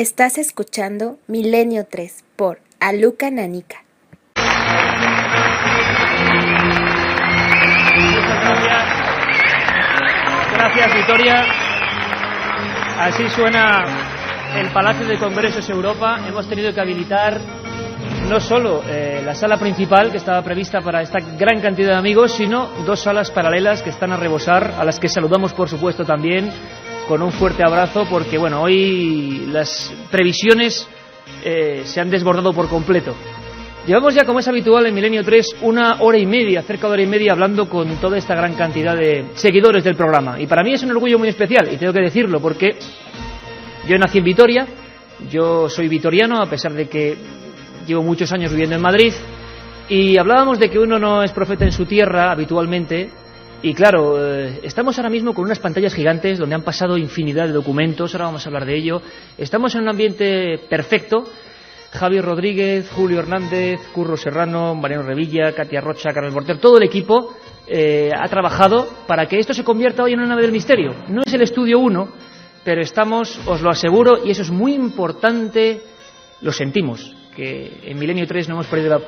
Estás escuchando Milenio 3 por Aluka Nanica. Gracias, Victoria. Así suena el Palacio de Congresos Europa. Hemos tenido que habilitar no solo la sala principal, que estaba prevista para esta gran cantidad de amigos, sino dos salas paralelas que están a rebosar, a las que saludamos, por supuesto, también con un fuerte abrazo, porque bueno, hoy las previsiones se han desbordado por completo. Llevamos ya, como es habitual en Milenio 3, una hora y media, cerca de hora y media, hablando con toda esta gran cantidad de seguidores del programa. Y para mí es un orgullo muy especial, y tengo que decirlo, porque yo nací en Vitoria, yo soy vitoriano, a pesar de que llevo muchos años viviendo en Madrid, y hablábamos de que uno no es profeta en su tierra habitualmente. Y claro, estamos ahora mismo con unas pantallas gigantes donde han pasado infinidad de documentos, ahora vamos a hablar de ello. Estamos en un ambiente perfecto. Javier Rodríguez, Julio Hernández, Curro Serrano, Mariano Revilla, Katia Rocha, Carlos Morter, todo el equipo ha trabajado para que esto se convierta hoy en una nave del misterio. No es el estudio 1, pero estamos, os lo aseguro, y eso es muy importante, lo sentimos, que en Milenio 3 no hemos perdido la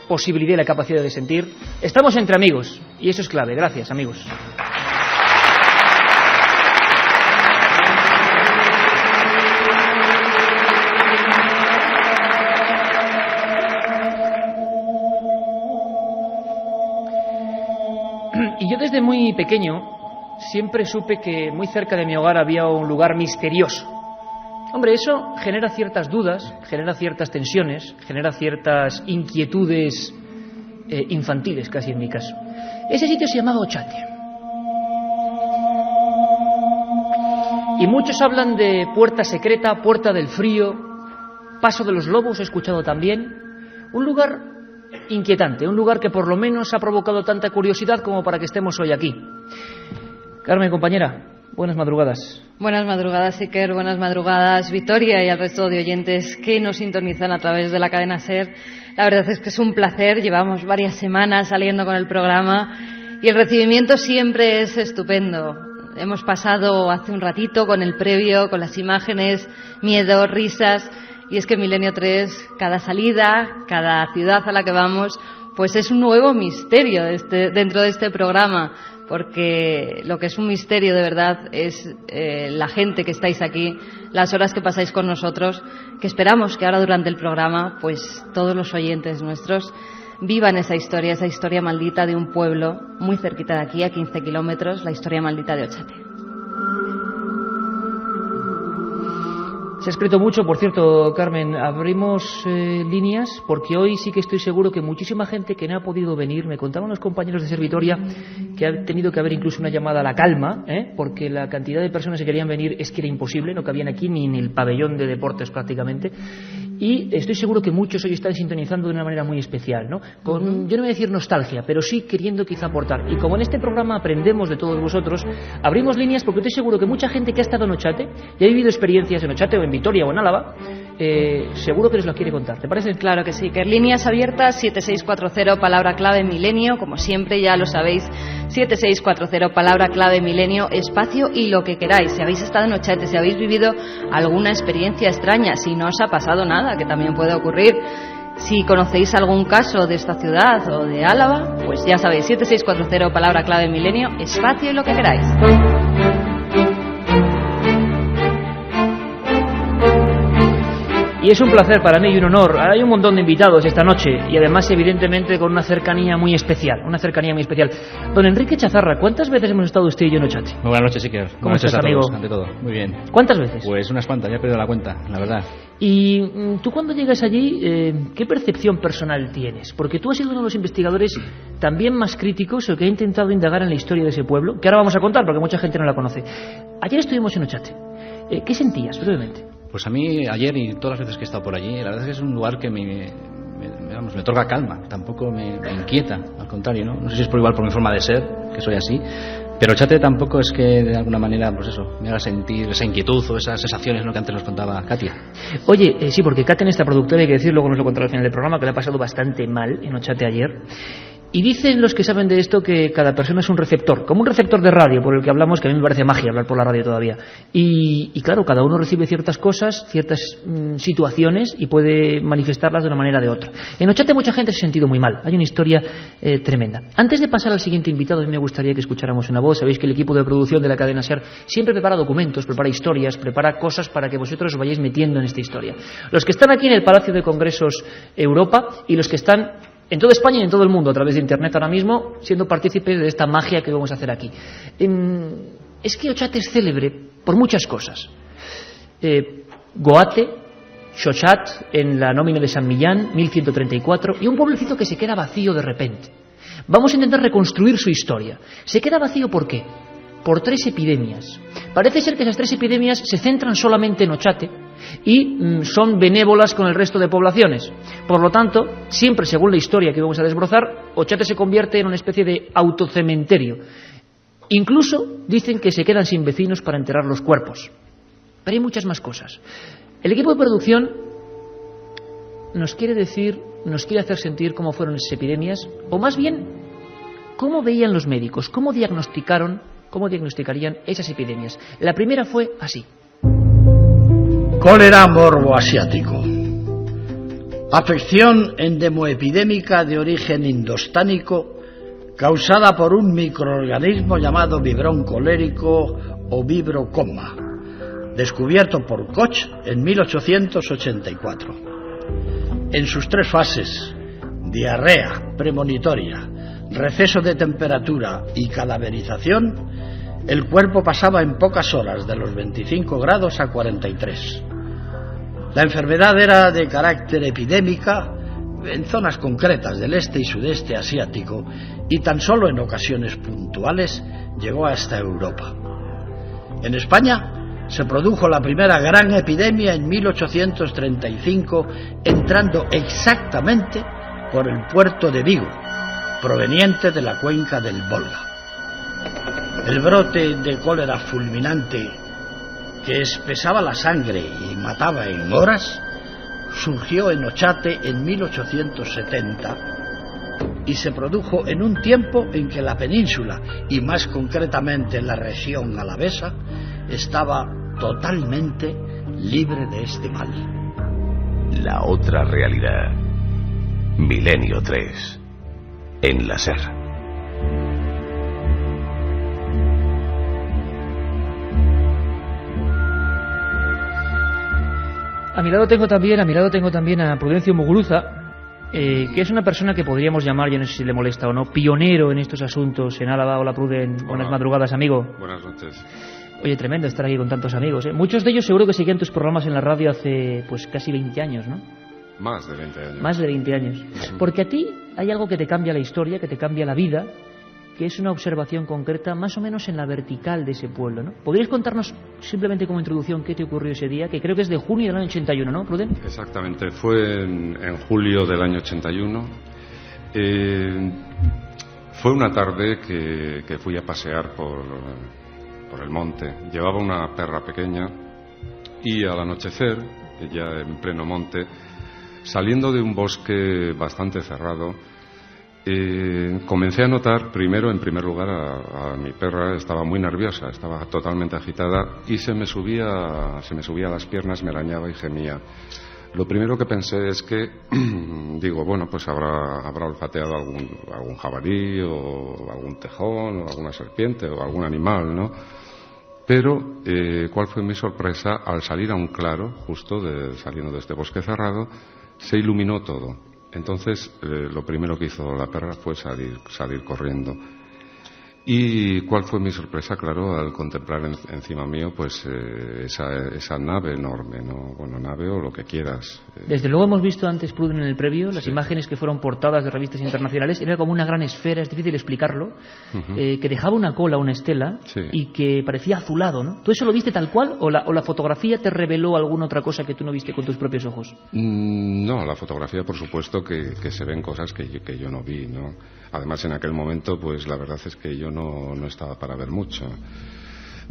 posibilidad y la capacidad de sentir. Estamos entre amigos, y eso es clave. Gracias, amigos. Y yo desde muy pequeño siempre supe que muy cerca de mi hogar había un lugar misterioso. Hombre, eso genera ciertas dudas, genera ciertas tensiones, genera ciertas inquietudes infantiles, casi en mi caso. Ese sitio se llamaba Ochate. Y muchos hablan de puerta secreta, puerta del frío, paso de los lobos, he escuchado también. Un lugar inquietante, un lugar que por lo menos ha provocado tanta curiosidad como para que estemos hoy aquí. Carmen, compañera, buenas madrugadas. Buenas madrugadas, Iker, buenas madrugadas, Victoria, y al resto de oyentes que nos sintonizan a través de la cadena SER. La verdad es que es un placer, llevamos varias semanas saliendo con el programa y el recibimiento siempre es estupendo. Hemos pasado hace un ratito con el previo, con las imágenes, miedo, risas, y es que Milenio 3, cada salida, cada ciudad a la que vamos, pues es un nuevo misterio dentro de este programa. Porque lo que es un misterio de verdad es la gente que estáis aquí, las horas que pasáis con nosotros, que esperamos que ahora durante el programa pues todos los oyentes nuestros vivan esa historia maldita de un pueblo muy cerquita de aquí, a 15 kilómetros, la historia maldita de Ochate. Se ha escrito mucho, por cierto, Carmen, abrimos líneas, porque hoy sí que estoy seguro que muchísima gente que no ha podido venir, me contaban los compañeros de SER Vitoria que ha tenido que haber incluso una llamada a la calma, porque la cantidad de personas que querían venir es que era imposible, no cabían aquí ni en el pabellón de deportes prácticamente, y estoy seguro que muchos hoy están sintonizando de una manera muy especial, ¿no? Con, yo no voy a decir nostalgia, pero sí queriendo quizá aportar. Y como en este programa aprendemos de todos vosotros, abrimos líneas porque estoy seguro que mucha gente que ha estado en Ochate y ha vivido experiencias en Ochate o en Vitoria o en Álava, seguro que nos lo quiere contar. ¿Te parece? Claro que sí, que líneas abiertas, 7640, palabra clave milenio, como siempre ya lo sabéis, 7640, palabra clave milenio, espacio y lo que queráis. Si habéis estado en Ochate, si habéis vivido alguna experiencia extraña, si no os ha pasado nada, que también puede ocurrir, si conocéis algún caso de esta ciudad o de Álava, pues ya sabéis, 7640, palabra clave milenio, espacio y lo que queráis. Y es un placer para mí y un honor. Hay un montón de invitados esta noche y además evidentemente con una cercanía muy especial, Don Enrique Chazarra, ¿cuántas veces hemos estado usted y yo en Ochate? Muy buenas noches, Iker. ¿Cómo estás, amigo? Ante todo, muy bien. ¿Cuántas veces? Pues unas cuantas, ya he perdido la cuenta, la verdad. Y tú cuando llegas allí, ¿qué percepción personal tienes? Porque tú has sido uno de los investigadores también más críticos, el que ha intentado indagar en la historia de ese pueblo, que ahora vamos a contar porque mucha gente no la conoce. Ayer estuvimos en Ochate. ¿Qué sentías, brevemente? Pues a mí, ayer y todas las veces que he estado por allí, la verdad es que es un lugar que me otorga calma, tampoco me inquieta, al contrario, ¿no? No sé si es por mi forma de ser, que soy así, pero Ochate tampoco es que de alguna manera, pues eso, me haga sentir esa inquietud o esas sensaciones, ¿no?, que antes nos contaba Katia. Oye, sí, porque Katia, esta productora, hay que decirlo, luego nos lo contará al final del programa, que le ha pasado bastante mal en Ochate ayer. Y dicen los que saben de esto que cada persona es un receptor, como un receptor de radio por el que hablamos, que a mí me parece magia hablar por la radio todavía. Y claro, cada uno recibe ciertas cosas, ciertas situaciones y puede manifestarlas de una manera o de otra. En Ochate mucha gente se ha sentido muy mal, hay una historia tremenda. Antes de pasar al siguiente invitado, a mí me gustaría que escucháramos una voz. Sabéis que el equipo de producción de la cadena SER siempre prepara documentos, prepara historias, prepara cosas para que vosotros os vayáis metiendo en esta historia. Los que están aquí en el Palacio de Congresos Europa y los que están en toda España y en todo el mundo a través de Internet ahora mismo, siendo partícipes de esta magia que vamos a hacer aquí. Es que Ochate es célebre por muchas cosas. Goate, Xochat, en la nómina de San Millán, 1134, y un pueblecito que se queda vacío de repente. Vamos a intentar reconstruir su historia. ¿Se queda vacío por qué? Por 3 epidemias. Parece ser que esas 3 epidemias se centran solamente en Ochate y son benévolas con el resto de poblaciones. Por lo tanto, siempre según la historia que vamos a desbrozar, Ochate se convierte en una especie de autocementerio. Incluso dicen que se quedan sin vecinos para enterrar los cuerpos. Pero hay muchas más cosas. El equipo de producción nos quiere hacer sentir cómo fueron esas epidemias, o más bien, cómo veían los médicos, cómo diagnosticarían esas epidemias. La primera fue así. Cólera morbo asiático. Afección endemoepidémica de origen indostánico causada por un microorganismo llamado vibrón colérico o vibrocoma, descubierto por Koch en 1884. En sus 3 fases, diarrea premonitoria, receso de temperatura y cadaverización, el cuerpo pasaba en pocas horas de los 25 grados a 43. La enfermedad era de carácter epidémica en zonas concretas del este y sudeste asiático y tan solo en ocasiones puntuales llegó hasta Europa. En España se produjo la primera gran epidemia en 1835, entrando exactamente por el puerto de Vigo, proveniente de la cuenca del Volga. El brote de cólera fulminante que espesaba la sangre y mataba en horas surgió en Ochate en 1870 y se produjo en un tiempo en que la península, y más concretamente la región alavesa, estaba totalmente libre de este mal. La otra realidad. Milenio 3. En la SER. A mi lado tengo también a Prudencio Muguruza, que es una persona que podríamos llamar, yo no sé si le molesta o no, pionero en estos asuntos en Álava. Hola, Pruden, buenas madrugadas, amigo. Buenas noches. Oye, tremendo estar aquí con tantos amigos, ¿eh? Muchos de ellos seguro que seguían tus programas en la radio hace pues casi 20 años, ¿no? Más de 20 años. Más de 20 años. Porque a ti hay algo que te cambia la historia, que te cambia la vida, que es una observación concreta más o menos en la vertical de ese pueblo, ¿no? ¿Podrías contarnos simplemente como introducción qué te ocurrió ese día? Que creo que es de junio del año 81, ¿no, Pruden? Exactamente, fue en julio del año 81. Fue una tarde que fui a pasear por el monte. Llevaba una perra pequeña y al anochecer, ya en pleno monte, saliendo de un bosque bastante cerrado, comencé a notar, en primer lugar, a mi perra. Estaba muy nerviosa, estaba totalmente agitada y se me subía a las piernas, me arañaba y gemía. Lo primero que pensé es que, digo, bueno, pues habrá olfateado algún jabalí o algún tejón o alguna serpiente o algún animal, ¿no? Pero, ¿cuál fue mi sorpresa? Al salir a un claro, justo saliendo de este bosque cerrado, se iluminó todo. Entonces, lo primero que hizo la perra fue salir corriendo. ¿Y cuál fue mi sorpresa? Claro, al contemplar encima mío, pues esa nave enorme, ¿no? Bueno, nave o lo que quieras. Desde luego hemos visto antes, Pruden, en el previo, las imágenes que fueron portadas de revistas internacionales. Era como una gran esfera, es difícil explicarlo, que dejaba una cola, una estela, y que parecía azulado, ¿no? ¿Tú eso lo viste tal cual o la fotografía te reveló alguna otra cosa que tú no viste con tus propios ojos? No, la fotografía, por supuesto, que se ven cosas que yo no vi, ¿no? Además, en aquel momento, pues la verdad es que yo no estaba para ver mucho.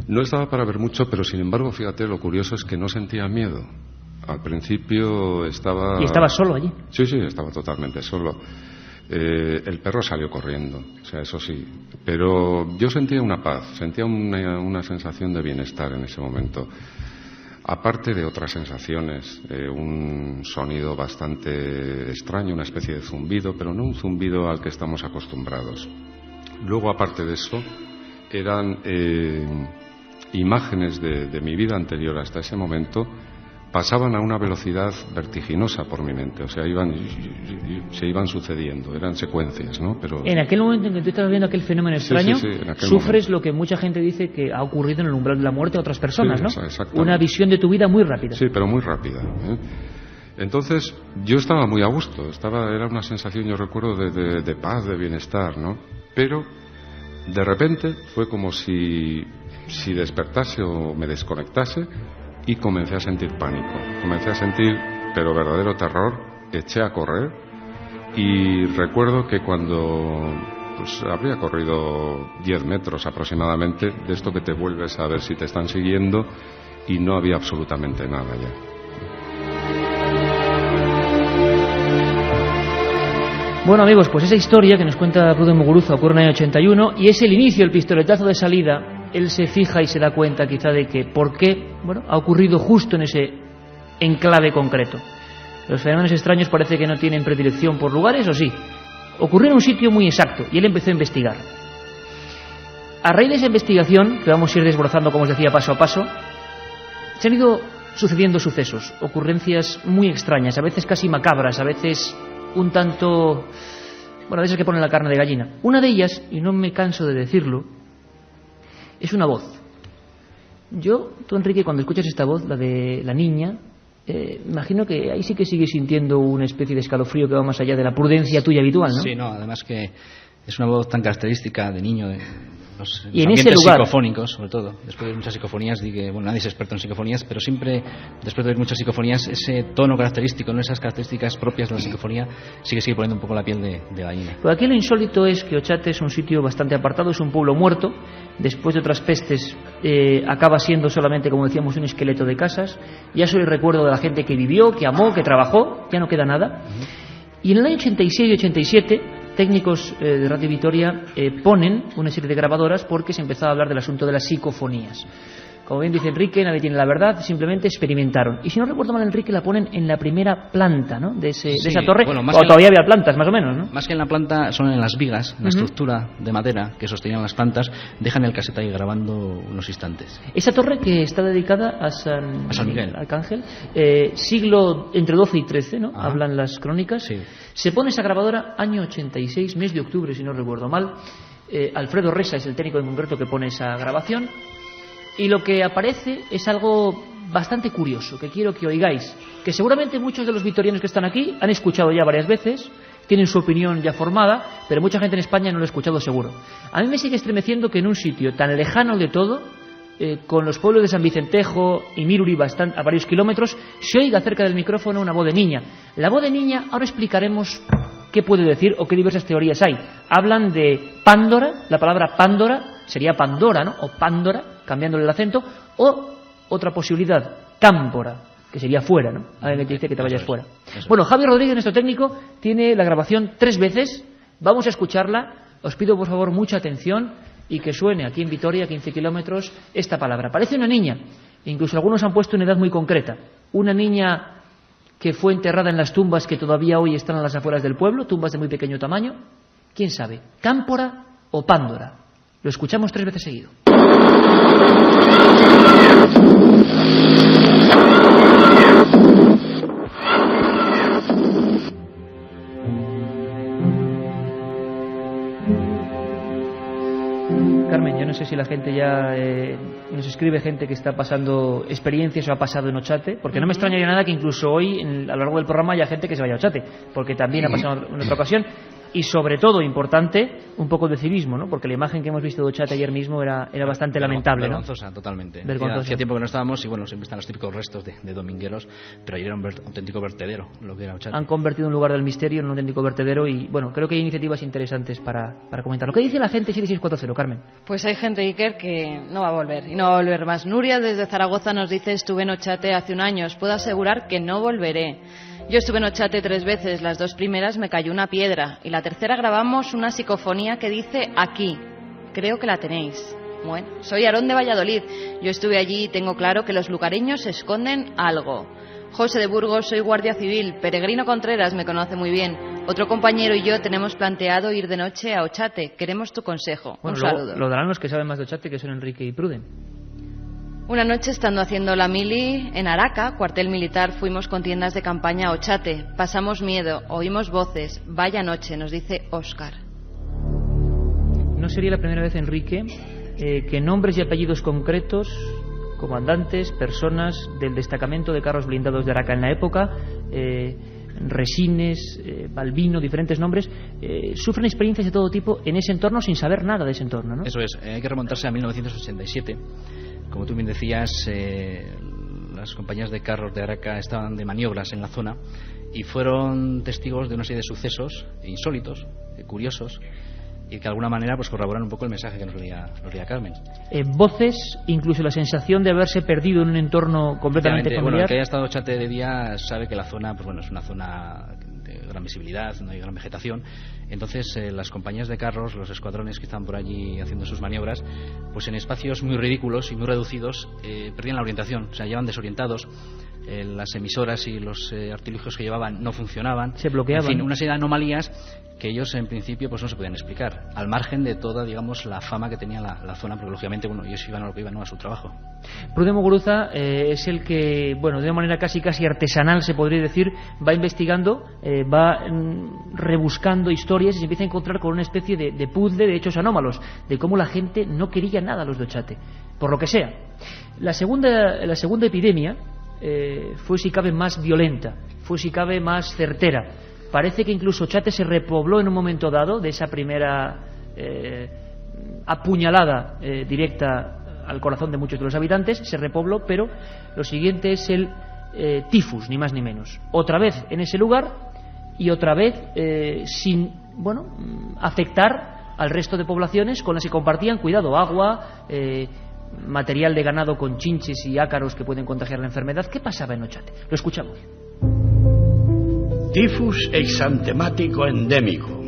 No estaba para ver mucho, pero sin embargo, fíjate, lo curioso es que no sentía miedo. Al principio estaba... ¿Y estabas solo allí? Sí, estaba totalmente solo. El perro salió corriendo, o sea, eso sí, pero yo sentía una paz, sentía una sensación de bienestar en ese momento, aparte de otras sensaciones, un sonido bastante extraño, una especie de zumbido, pero no un zumbido al que estamos acostumbrados. Luego, aparte de eso, eran imágenes de mi vida anterior hasta ese momento, pasaban a una velocidad vertiginosa por mi mente, o sea, se iban sucediendo, eran secuencias, ¿no? Pero en aquel momento en que tú estabas viendo aquel fenómeno extraño, sí, sufres lo que mucha gente dice que ha ocurrido en el umbral de la muerte a otras personas, ¿no? Exactamente. Una visión de tu vida muy rápida. Sí, pero muy rápida, ¿eh? Entonces, yo estaba muy a gusto, era una sensación, yo recuerdo, de paz, de bienestar, ¿no? Pero, de repente, fue como si despertase o me desconectase, y comencé a sentir pánico, comencé a sentir, pero verdadero terror, eché a correr y recuerdo que cuando habría corrido 10 metros aproximadamente, de esto que te vuelves a ver si te están siguiendo y no había absolutamente nada ya. Bueno, amigos, pues esa historia que nos cuenta Pruden Muguruza ocurre en el año 81 y es el inicio, el pistoletazo de salida. Él se fija y se da cuenta quizá de que por qué, ha ocurrido justo en ese enclave concreto. Los fenómenos extraños parece que no tienen predilección por lugares, ¿o sí? Ocurrió en un sitio muy exacto y él empezó a investigar. A raíz de esa investigación, que vamos a ir desbrozando, como os decía, paso a paso, se han ido sucediendo sucesos, ocurrencias muy extrañas, a veces casi macabras, a veces un tanto, de esas que ponen la carne de gallina. Una de ellas, y no me canso de decirlo, es una voz. Tú, Enrique, cuando escuchas esta voz, la de la niña, imagino que ahí sí que sigues sintiendo una especie de escalofrío que va más allá de la prudencia tuya habitual, ¿no? Sí, además que es una voz tan característica de niño, los y en ambientes ese lugar psicofónicos, sobre todo. Después de muchas psicofonías, nadie es experto en psicofonías, pero siempre, después de ver muchas psicofonías, ese tono característico, esas características propias de la psicofonía, sigue poniendo un poco la piel de gallina. Pero aquí lo insólito es que Ochate es un sitio bastante apartado, es un pueblo muerto, después de otras pestes acaba siendo solamente, como decíamos, un esqueleto de casas. Ya solo el recuerdo de la gente que vivió, que amó, que trabajó, ya no queda nada. Y en el año 86 y 87... técnicos de Radio Vitoria ponen una serie de grabadoras porque se empezaba a hablar del asunto de las psicofonías. Como bien dice Enrique, nadie tiene la verdad, simplemente experimentaron. Y si no recuerdo mal, Enrique, la ponen en la primera planta, ¿no? de esa torre, o todavía había plantas, más o menos, ¿no? Más que en la planta, son en las vigas, en la estructura de madera que sostenían las plantas, dejan el casete ahí grabando unos instantes. Esa torre que está dedicada a San Miguel Arcángel, siglo entre XII y XIII, ¿no? Ajá. Hablan las crónicas. Sí. Se pone esa grabadora año 86, mes de octubre, si no recuerdo mal. Alfredo Resa es el técnico en concreto que pone esa grabación. Y lo que aparece es algo bastante curioso, que quiero que oigáis, que seguramente muchos de los vitorianos que están aquí han escuchado ya varias veces, tienen su opinión ya formada, pero mucha gente en España no lo ha escuchado seguro. A mí me sigue estremeciendo que en un sitio tan lejano de todo, con los pueblos de San Vicentejo y Miruri a varios kilómetros, se oiga cerca del micrófono una voz de niña. La voz de niña, ahora explicaremos qué puede decir o qué diversas teorías hay. Hablan de Pándora, la palabra Pándora sería Pandora, ¿no? O Pándora, cambiándole el acento, o otra posibilidad, Cámpora, que sería fuera, ¿no? Alguien te dice que te vayas fuera. Bueno, Javi Rodríguez, nuestro técnico, tiene la grabación 3 veces. Vamos a escucharla. Os pido, por favor, mucha atención y que suene aquí en Vitoria, a 15 kilómetros, esta palabra. Parece una niña. Incluso algunos han puesto una edad muy concreta. Una niña que fue enterrada en las tumbas que todavía hoy están a las afueras del pueblo, tumbas de muy pequeño tamaño. ¿Quién sabe? ¿Cámpora o Pándora? Lo escuchamos 3 veces seguido. Carmen, yo no sé si la gente ya nos escribe gente que está pasando experiencias o ha pasado en Ochate, porque no me extrañaría nada que incluso hoy, a lo largo del programa, haya gente que se vaya a Ochate, porque también ha pasado en otra ocasión. Y sobre todo, importante, un poco de civismo, ¿no? Porque la imagen que hemos visto de Ochate ayer mismo era bastante lamentable, ¿no? Vergonzosa, totalmente. Vergonzosa. Hacía tiempo que no estábamos y siempre están los típicos restos de domingueros, pero ayer era un auténtico vertedero lo que era Ochate. Han convertido un lugar del misterio en un auténtico vertedero y, bueno, creo que hay iniciativas interesantes para comentar. ¿Lo que dice la gente 7640, Carmen? Pues hay gente, Iker, que no va a volver y no va a volver más. Nuria desde Zaragoza nos dice: estuve en Ochate hace un año, os puedo asegurar que no volveré. Yo estuve en Ochate 3 veces, las 2 primeras me cayó una piedra y la tercera grabamos una psicofonía que dice aquí. Creo que la tenéis. Bueno, soy Aarón de Valladolid. Yo estuve allí y tengo claro que los lugareños esconden algo. José de Burgos, soy guardia civil. Peregrino Contreras me conoce muy bien. Otro compañero y yo tenemos planteado ir de noche a Ochate. Queremos tu consejo. Bueno, un saludo. Lo darán los que saben más de Ochate, que son Enrique y Pruden. Una noche, estando haciendo la mili en Araca, cuartel militar, fuimos con tiendas de campaña a Ochate. Pasamos miedo, oímos voces. Vaya noche, nos dice Óscar. No sería la primera vez, Enrique, que nombres y apellidos concretos, comandantes, personas del destacamento de carros blindados de Araca en la época, Resines, Balbino, diferentes nombres, sufren experiencias de todo tipo en ese entorno sin saber nada de ese entorno, ¿no? Eso es, hay que remontarse a 1987. Como tú bien decías, las compañías de carros de Araca estaban de maniobras en la zona y fueron testigos de una serie de sucesos insólitos, curiosos, y que de alguna manera pues corroboran un poco el mensaje que nos leía Carmen. Voces, incluso la sensación de haberse perdido en un entorno completamente familiar. Bueno, el que haya estado Ochate de día sabe que la zona, pues bueno, es una zona de gran visibilidad, no hay gran vegetación. Entonces las compañías de carros, los escuadrones que están por allí haciendo sus maniobras, pues en espacios muy ridículos y muy reducidos perdían la orientación, o sea, llevan desorientados. Las emisoras y los artilugios que llevaban no funcionaban, se bloqueaban. En fin, una serie de anomalías que ellos en principio pues no se podían explicar, al margen de toda, digamos, la fama que tenía la zona, porque lógicamente, bueno, ellos iban a lo que iban, ¿no?, a su trabajo. Pruden Muguruza es el que, bueno, de una manera casi artesanal, se podría decir, va investigando, va rebuscando historias y se empieza a encontrar con una especie de puzzle de hechos anómalos, de cómo la gente no quería nada a los de Ochate, por lo que sea. La segunda epidemia fue, si cabe, más violenta, fue, si cabe, más certera. Parece que incluso Ochate se repobló en un momento dado de esa primera apuñalada directa al corazón de muchos de los habitantes, se repobló, pero lo siguiente es el tifus, ni más ni menos. Otra vez en ese lugar y otra vez sin, afectar al resto de poblaciones con las que compartían, cuidado, agua, material de ganado con chinches y ácaros que pueden contagiar la enfermedad. ¿Qué pasaba en Ochate? Lo escuchamos. Tifus exantemático endémico.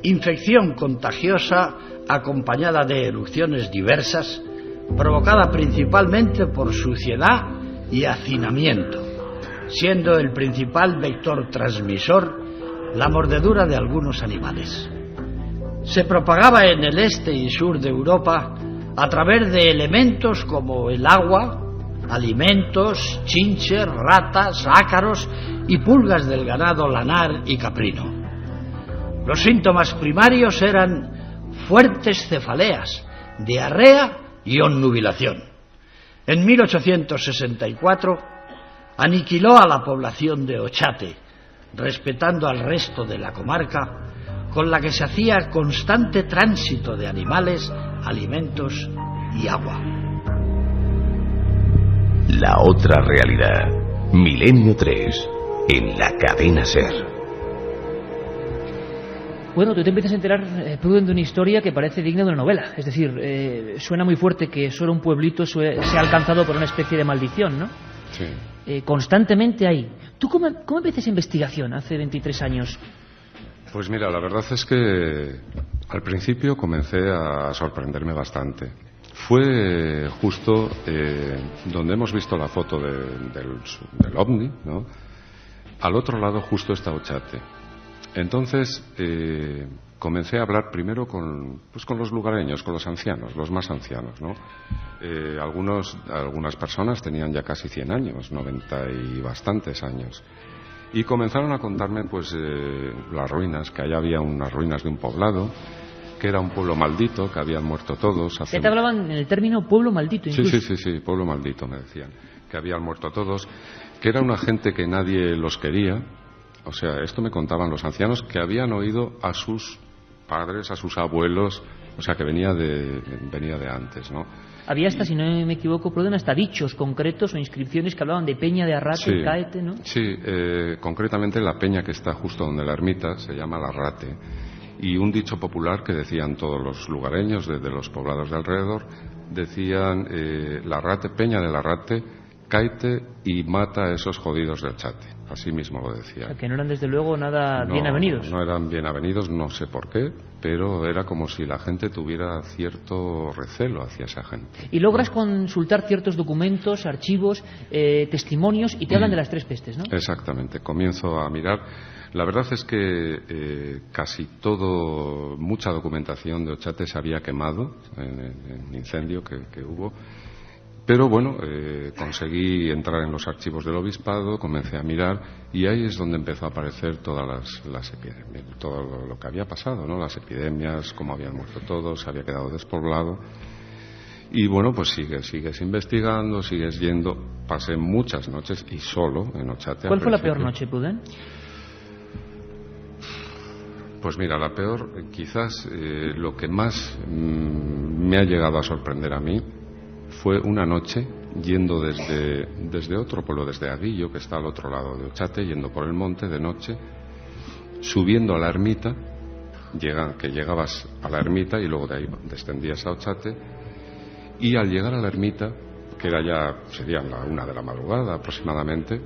Infección contagiosa acompañada de erupciones diversas, provocada principalmente por suciedad y hacinamiento, siendo el principal vector transmisor la mordedura de algunos animales. Se propagaba en el este y sur de Europa a través de elementos como el agua, alimentos, chinches, ratas, ácaros y pulgas del ganado lanar y caprino. Los síntomas primarios eran fuertes cefaleas, diarrea y onnubilación. En 1864 aniquiló a la población de Ochate, respetando al resto de la comarca, con la que se hacía constante tránsito de animales, alimentos y agua. La otra realidad. Milenio 3 en la cadena SER. Bueno, tú te empiezas a enterar, Pruden, de una historia que parece digna de una novela. Es decir, suena muy fuerte que solo un pueblito sea alcanzado por una especie de maldición, ¿no? Sí. Constantemente ahí. ¿Tú cómo empiezas esa investigación hace 23 años? Pues mira, la verdad es que al principio comencé a sorprenderme bastante. Fue justo donde hemos visto la foto del ovni, ¿no? Al otro lado justo está Ochate. Entonces comencé a hablar primero con los lugareños, con los ancianos, los más ancianos, ¿no? Algunas personas tenían ya casi 100 años, 90 y bastantes años. Y comenzaron a contarme las ruinas, que allá había unas ruinas de un poblado, que era un pueblo maldito, que habían muerto todos. Ya te hablaban en el término pueblo maldito incluso. Sí, pueblo maldito me decían, que habían muerto todos, que era una gente que nadie los quería. O sea, esto me contaban los ancianos, que habían oído a sus padres, a sus abuelos, o sea, que venía de antes, ¿no? Había hasta, si no me equivoco, Pruden, hasta dichos concretos o inscripciones que hablaban de Peña de Arrate, sí, Caete, ¿no? Sí, concretamente la peña que está justo donde la ermita se llama La Arrate. Y un dicho popular que decían todos los lugareños de los poblados de alrededor, decían la Arrate, Peña del Arrate, cáete y mata a esos jodidos de Ochate. Así mismo lo decía. O sea, que no eran desde luego nada bien avenidos. No eran bien avenidos, no sé por qué, pero era como si la gente tuviera cierto recelo hacia esa gente. Y logras consultar ciertos documentos, archivos, testimonios, y te hablan de las tres pestes, ¿no? Exactamente, comienzo a mirar. La verdad es que casi mucha documentación de Ochate se había quemado en el incendio que hubo. Pero bueno, conseguí entrar en los archivos del obispado, comencé a mirar, y ahí es donde empezó a aparecer todas las epidemias, todo lo que había pasado, ¿no? Las epidemias, cómo habían muerto todos, se había quedado despoblado. Y bueno, pues sigues investigando, sigues yendo. Pasé muchas noches y solo en Ochate. ¿Cuál fue la peor noche, Pruden? Pues mira, la peor, quizás lo que más me ha llegado a sorprender a mí fue una noche yendo desde otro pueblo, desde Aguillo, que está al otro lado de Ochate, yendo por el monte de noche, subiendo a la ermita, que llegabas a la ermita y luego de ahí descendías a Ochate, y al llegar a la ermita, que sería la 1 de la madrugada aproximadamente,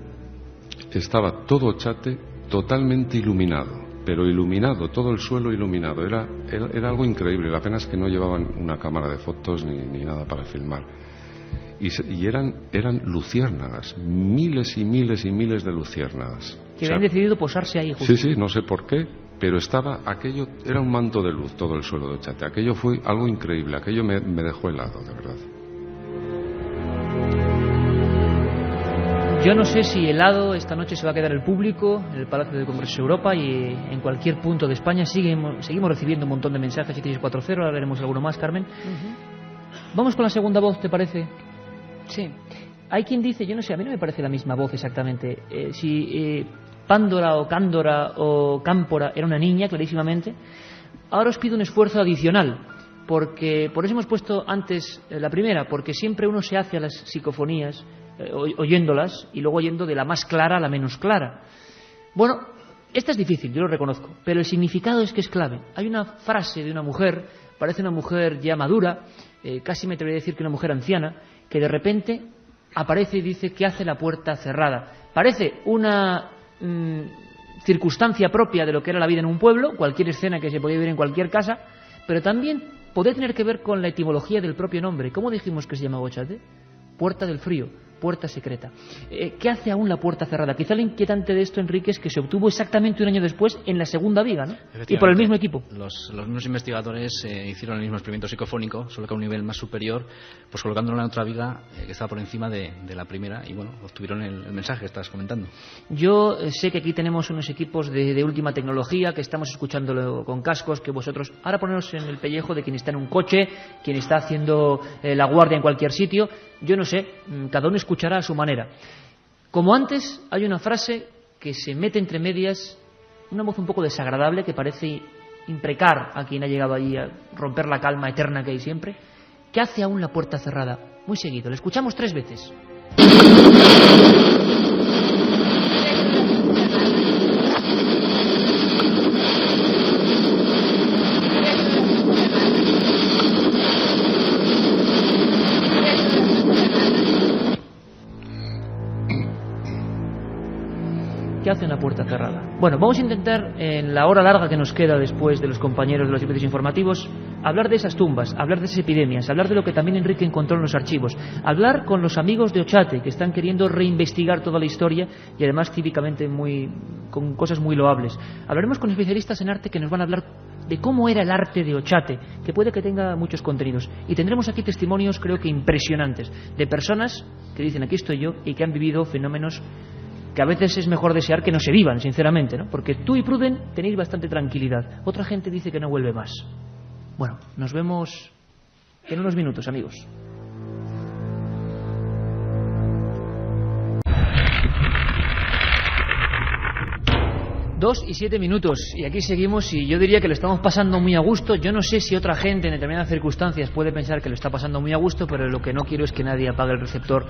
estaba todo Ochate totalmente iluminado, pero iluminado, todo el suelo iluminado. Era algo increíble. La pena es que no llevaban una cámara de fotos ni nada para filmar. Y eran luciérnagas, miles y miles y miles de luciérnagas. Que habían decidido posarse ahí justo. Sí, no sé por qué, pero aquello era un manto de luz, todo el suelo de Ochate. Aquello fue algo increíble, aquello me dejó helado, de verdad. Yo no sé si helado esta noche se va a quedar el público en el Palacio de Congresos de Europa y en cualquier punto de España. Seguimos recibiendo un montón de mensajes, 7640, ahora veremos alguno más, Carmen. Vamos con la segunda voz, ¿te parece? Sí. Hay quien dice, yo no sé, a mí no me parece la misma voz exactamente. Si Pándora o Cándora o Cámpora era una niña, clarísimamente. Ahora os pido un esfuerzo adicional, porque por eso hemos puesto antes la primera, porque siempre uno se hace a las psicofonías oyéndolas y luego oyendo de la más clara a la menos clara. Bueno, esta es difícil, yo lo reconozco, pero el significado es que es clave. Hay una frase de una mujer, parece una mujer ya madura, casi me atrevería a decir que una mujer anciana, que de repente aparece y dice que hace la puerta cerrada. Parece una circunstancia propia de lo que era la vida en un pueblo, cualquier escena que se podía ver en cualquier casa, pero también podría tener que ver con la etimología del propio nombre. ¿Cómo dijimos que se llama Ochate? Puerta del frío, puerta secreta. ¿Qué hace aún la puerta cerrada? Quizá lo inquietante de esto, Enrique, es que se obtuvo exactamente un año después en la segunda viga, ¿no? Y por el mismo equipo. Los mismos investigadores hicieron el mismo experimento psicofónico, solo que a un nivel más superior, pues colocándolo en otra viga que estaba por encima de la primera, y bueno, obtuvieron el mensaje que estás comentando. Yo sé que aquí tenemos unos equipos de última tecnología, que estamos escuchándolo con cascos, que vosotros ahora poneros en el pellejo de quien está en un coche, quien está haciendo la guardia en cualquier sitio. Yo no sé, cada uno escuchará a su manera. Como antes, hay una frase que se mete entre medias, una voz un poco desagradable que parece imprecar a quien ha llegado allí a romper la calma eterna que hay siempre. ¿Qué hace aún la puerta cerrada? Muy seguido, le escuchamos 3 veces. ¿Qué hace una puerta cerrada? Bueno, vamos a intentar, en la hora larga que nos queda después de los compañeros de los servicios informativos, hablar de esas tumbas, hablar de esas epidemias, hablar de lo que también Enrique encontró en los archivos, hablar con los amigos de Ochate, que están queriendo reinvestigar toda la historia y además cívicamente con cosas muy loables. Hablaremos con especialistas en arte que nos van a hablar de cómo era el arte de Ochate, que puede que tenga muchos contenidos. Y tendremos aquí testimonios, creo que impresionantes, de personas que dicen aquí estoy yo y que han vivido fenómenos que a veces es mejor desear que no se vivan, sinceramente, ¿no? Porque tú y Pruden tenéis bastante tranquilidad. Otra gente dice que no vuelve más. Bueno, nos vemos en unos minutos, amigos. Dos y 7 minutos, y aquí seguimos, y yo diría que lo estamos pasando muy a gusto. Yo no sé si otra gente en determinadas circunstancias puede pensar que lo está pasando muy a gusto, pero lo que no quiero es que nadie apague el receptor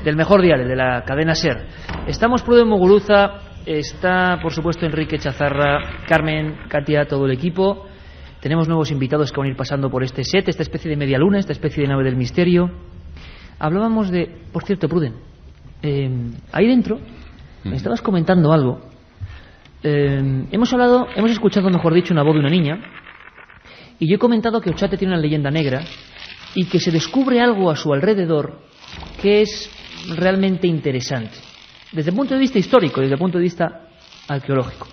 del mejor diario, de la cadena SER. Estamos Pruden Muguruza, está por supuesto Enrique Chazarra, Carmen, Katia, todo el equipo. Tenemos nuevos invitados que van a ir pasando por este set, esta especie de media luna, esta especie de nave del misterio. hablábamos de... Por cierto, Pruden, ahí dentro me estabas comentando algo. Hemos escuchado, mejor dicho, una voz de una niña, y yo he comentado que Ochate tiene una leyenda negra y que se descubre algo a su alrededor que es realmente interesante, desde el punto de vista histórico, desde el punto de vista arqueológico.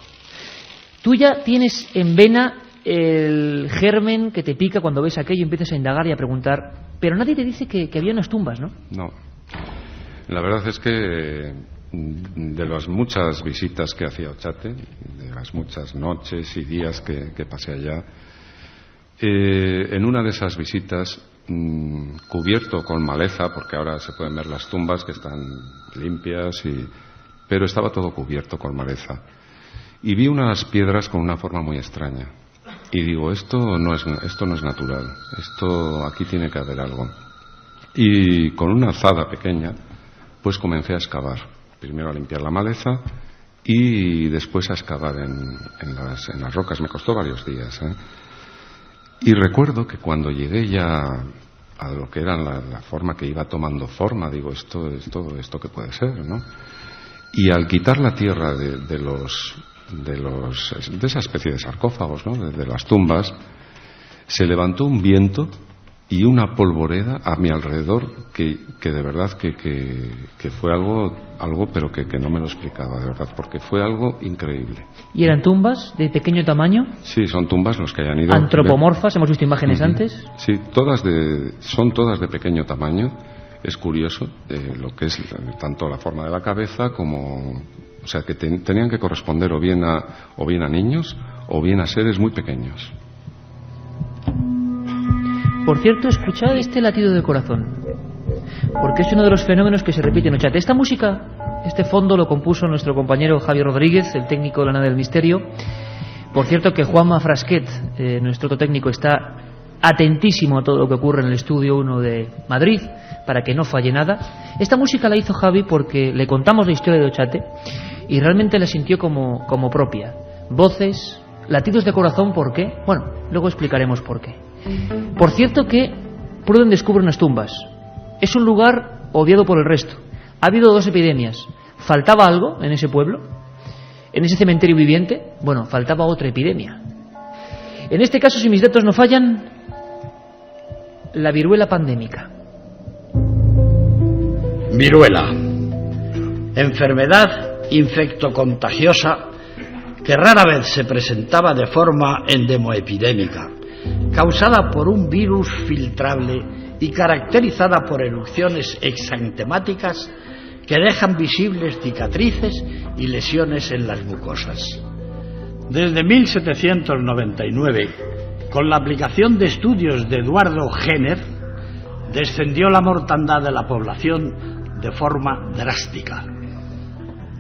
Tú ya tienes en vena el germen que te pica cuando ves aquello y empiezas a indagar y a preguntar, pero nadie te dice que había unas tumbas, ¿no? No. La verdad es que de las muchas visitas que hacía Ochate, de las muchas noches y días que pasé allá, en una de esas visitas, cubierto con maleza, porque ahora se pueden ver las tumbas que están limpias, pero estaba todo cubierto con maleza, y vi unas piedras con una forma muy extraña, y digo, esto no es natural, esto aquí tiene que haber algo. Y con una azada pequeña pues comencé a excavar, primero a limpiar la maleza y después a excavar en las rocas. Me costó varios días, Y recuerdo que cuando llegué ya a lo que era la forma que iba tomando forma, digo, esto que puede ser, ¿no? Y al quitar la tierra de esa especie de sarcófagos, ¿no? De las tumbas, se levantó un viento y una polvoreda a mi alrededor que de verdad que fue algo pero que no me lo explicaba, de verdad, porque fue algo increíble. ¿Y eran tumbas de pequeño tamaño? Sí, son tumbas los que hayan ido. ¿Antropomorfas? ¿Hemos visto imágenes antes? Sí, son todas de pequeño tamaño. Es curioso lo que es tanto la forma de la cabeza como... O sea, que tenían que corresponder o bien a niños o bien a seres muy pequeños. Por cierto, escuchad este latido del corazón, porque es uno de los fenómenos que se repite en Ochate. Esta música, este fondo lo compuso nuestro compañero Javier Rodríguez, el técnico de la nave del misterio. Por cierto que Juanma Frasquet, nuestro otro técnico, está atentísimo a todo lo que ocurre en el estudio 1 de Madrid, para que no falle nada. Esta música la hizo Javi porque le contamos la historia de Ochate y realmente la sintió como propia. Voces, latidos de corazón, ¿por qué? Bueno, luego explicaremos por qué. Por cierto que Pruden descubre unas tumbas. Es un lugar odiado por el resto. Ha habido 2 epidemias. ¿Faltaba algo en ese pueblo? ¿En ese cementerio viviente? Bueno, faltaba otra epidemia. En este caso, si mis datos no fallan, la viruela pandémica. Viruela. Enfermedad infectocontagiosa que rara vez se presentaba de forma endemoepidémica, causada por un virus filtrable y caracterizada por erupciones exantemáticas que dejan visibles cicatrices y lesiones en las mucosas. Desde 1799, con la aplicación de estudios de Eduardo Jenner, descendió la mortandad de la población de forma drástica.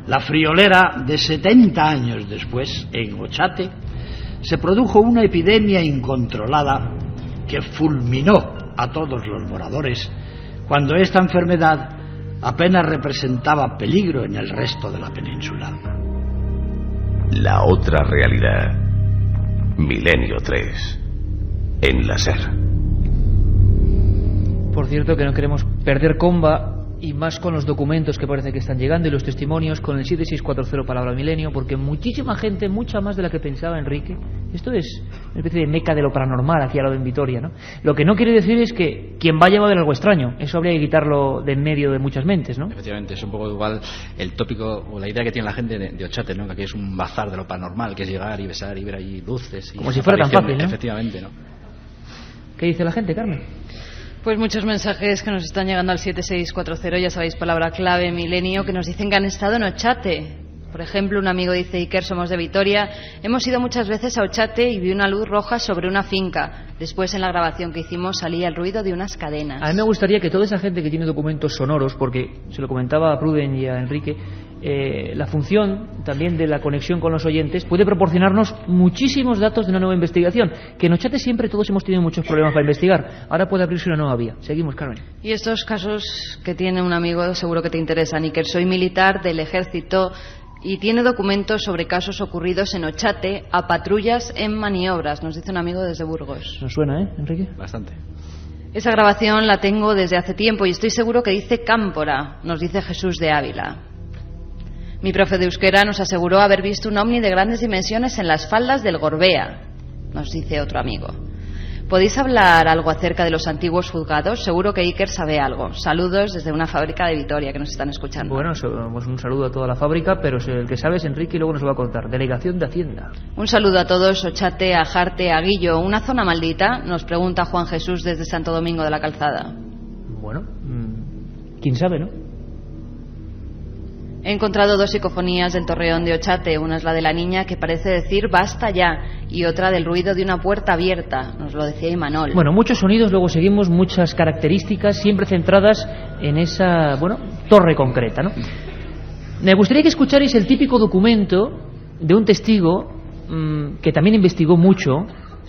La friolera de 70 años después, en Ochate, se produjo una epidemia incontrolada que fulminó a todos los moradores cuando esta enfermedad apenas representaba peligro en el resto de la península. La otra realidad. Milenio 3. En la SER. Por cierto que no queremos perder comba, y más con los documentos que parece que están llegando y los testimonios, con el 7640 palabra milenio, porque muchísima gente, mucha más de la que pensaba Enrique. Esto es una especie de meca de lo paranormal aquí al lado en Vitoria, ¿no? Lo que no quiere decir es que quien vaya va a ver algo extraño. Eso habría que quitarlo de en medio de muchas mentes, ¿no? Efectivamente, es un poco igual el tópico o la idea que tiene la gente de Ochate, ¿no? Que aquí es un bazar de lo paranormal, que es llegar y besar y ver ahí luces. Como si fuera tan fácil, ¿no? Efectivamente, ¿no? ¿Qué dice la gente, Carmen? Pues muchos mensajes que nos están llegando al 7640, ya sabéis, palabra clave milenio, que nos dicen que han estado en Ochate. Por ejemplo, un amigo dice: Iker, somos de Vitoria, hemos ido muchas veces a Ochate y vi una luz roja sobre una finca. Después, en la grabación que hicimos, salía el ruido de unas cadenas. A mí me gustaría que toda esa gente que tiene documentos sonoros, porque se lo comentaba a Pruden y a Enrique, la función también de la conexión con los oyentes puede proporcionarnos muchísimos datos de una nueva investigación, que en Ochate siempre todos hemos tenido muchos problemas para investigar. Ahora puede abrirse una nueva vía. Seguimos, Carmen. Y estos casos que tiene un amigo seguro que te interesan. Iker, soy militar del ejército y tiene documentos sobre casos ocurridos en Ochate a patrullas en maniobras, nos dice un amigo desde Burgos. ¿Nos suena, Enrique? Bastante. Esa grabación la tengo desde hace tiempo y estoy seguro que dice Cámpora, nos dice Jesús de Ávila. Mi profe de euskera nos aseguró haber visto un ovni de grandes dimensiones en las faldas del Gorbea, nos dice otro amigo. ¿Podéis hablar algo acerca de los antiguos juzgados? Seguro que Iker sabe algo. Saludos desde una fábrica de Vitoria que nos están escuchando. Bueno, pues un saludo a toda la fábrica, pero el que sabe es Enrique y luego nos lo va a contar. Delegación de Hacienda. Un saludo a todos, Ochate, a Jarte, a Guillo. ¿Una zona maldita? Nos pregunta Juan Jesús desde Santo Domingo de la Calzada. Bueno, quién sabe, ¿no? He encontrado 2 psicofonías del torreón de Ochate. Una es la de la niña que parece decir basta ya, y otra del ruido de una puerta abierta, nos lo decía Imanol. Bueno, muchos sonidos, luego seguimos, muchas características, siempre centradas en esa, torre concreta, ¿no? Me gustaría que escucharais el típico documento de un testigo que también investigó mucho.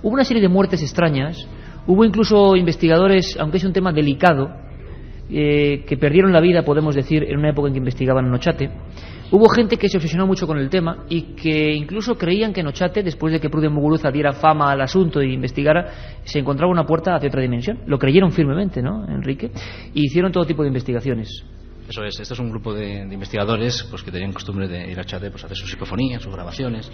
Hubo una serie de muertes extrañas, hubo incluso investigadores, aunque es un tema delicado, que perdieron la vida, podemos decir, en una época en que investigaban en Ochate. Hubo gente que se obsesionó mucho con el tema y que incluso creían que en Ochate, después de que Pruden Muguruza diera fama al asunto e investigara, se encontraba una puerta hacia otra dimensión. Lo creyeron firmemente, ¿no, Enrique? Y hicieron todo tipo de investigaciones. Eso es, este es un grupo de investigadores pues que tenían costumbre de ir a Ochate, pues hacer sus psicofonías, sus grabaciones,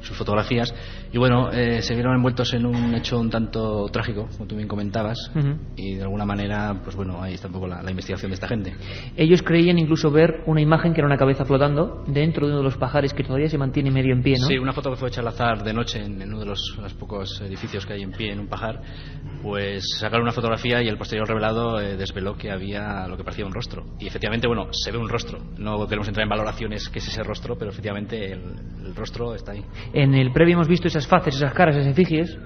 sus fotografías, y bueno, se vieron envueltos en un hecho un tanto trágico, como tú bien comentabas, y de alguna manera, pues bueno, ahí está un poco la investigación de esta gente. Ellos creían incluso ver una imagen que era una cabeza flotando dentro de uno de los pajares que todavía se mantiene medio en pie, ¿no? Sí, una foto que fue hecha al azar de noche en uno de los pocos edificios que hay en pie en un pajar, pues sacaron una fotografía y el posterior revelado desveló que había lo que parecía un rostro, y efectivamente, bueno, se ve un rostro. No queremos entrar en valoraciones qué es ese rostro, pero efectivamente el rostro está ahí. En el previo hemos visto esas faces, esas caras, esas efigies,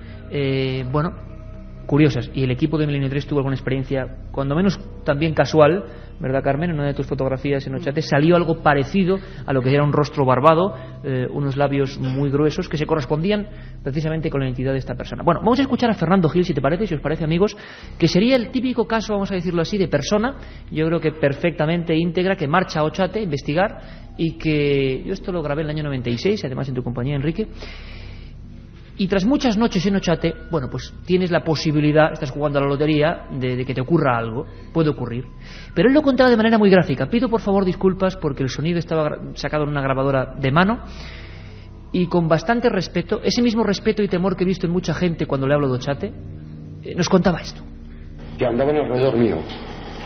curiosas. Y el equipo de Milenio 3 tuvo alguna experiencia, cuando menos también casual, ¿verdad, Carmen? En una de tus fotografías en Ochate salió algo parecido a lo que era un rostro barbado, unos labios muy gruesos que se correspondían precisamente con la identidad de esta persona. Bueno, vamos a escuchar a Fernando Gil, si te parece, si os parece, amigos, que sería el típico caso, vamos a decirlo así, de persona, yo creo que perfectamente íntegra, que marcha a Ochate a investigar y que yo esto lo grabé en el año 96, además en tu compañía, Enrique. Y tras muchas noches en Ochate, bueno, pues tienes la posibilidad, estás jugando a la lotería, de que te ocurra algo, puede ocurrir. Pero él lo contaba de manera muy gráfica. Pido por favor disculpas porque el sonido estaba sacado en una grabadora de mano y con bastante respeto, ese mismo respeto y temor que he visto en mucha gente cuando le hablo de Ochate, nos contaba esto. Que andaban alrededor mío,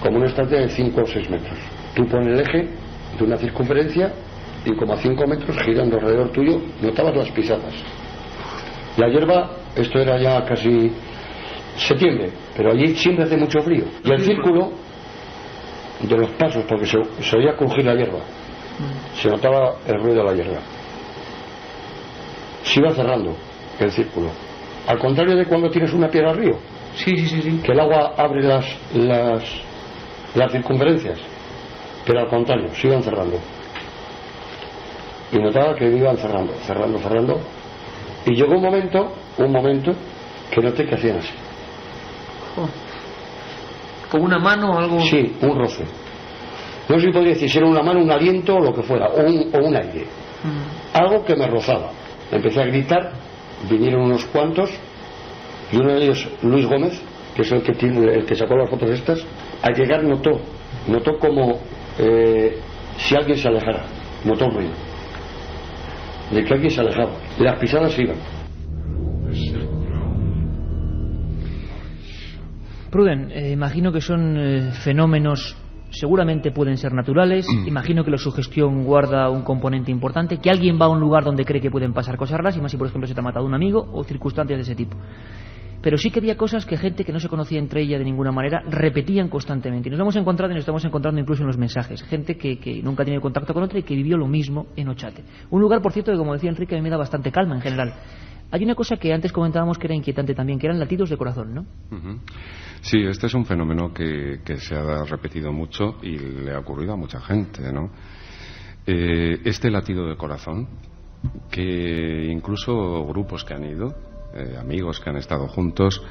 como una estancia de 5 o 6 metros. Tú pones el eje de una circunferencia y como a 5 metros girando alrededor tuyo, notabas las pisadas. La hierba, esto era ya casi septiembre, pero allí siempre hace mucho frío. Y el círculo de los pasos, porque se oía crujir la hierba, se notaba el ruido de la hierba. Se iba cerrando el círculo. Al contrario de cuando tienes una piedra al río, sí. que el agua abre las circunferencias, pero al contrario, se iban cerrando. Y notaba que iban cerrando. Y llegó un momento que noté que hacían así. ¿Con una mano o algo? Sí, un roce. No sé si podría decir si era una mano, un aliento o lo que fuera, o un aire. Algo que me rozaba. Empecé a gritar, vinieron unos cuantos, y uno de ellos, Luis Gómez, que es el que sacó las fotos estas, al llegar notó como si alguien se alejara, notó un ruido de que alguien se alejaba, las pisadas iban. Pruden, imagino que son fenómenos, seguramente pueden ser naturales, imagino que la sugestión guarda un componente importante, que alguien va a un lugar donde cree que pueden pasar cosas raras, y más si por ejemplo se te ha matado un amigo o circunstancias de ese tipo. Pero sí que había cosas que gente que no se conocía entre ella de ninguna manera repetían constantemente. Y nos hemos encontrado y nos estamos encontrando incluso en los mensajes. Gente que nunca ha tenido contacto con otra y que vivió lo mismo en Ochate. Un lugar, por cierto, que como decía Enrique, a mí me da bastante calma en general. Hay una cosa que antes comentábamos que era inquietante también, que eran latidos de corazón, ¿no? Sí, este es un fenómeno que se ha repetido mucho y le ha ocurrido a mucha gente, ¿no? Este latido de corazón, que incluso grupos que han ido, amigos que han estado juntos,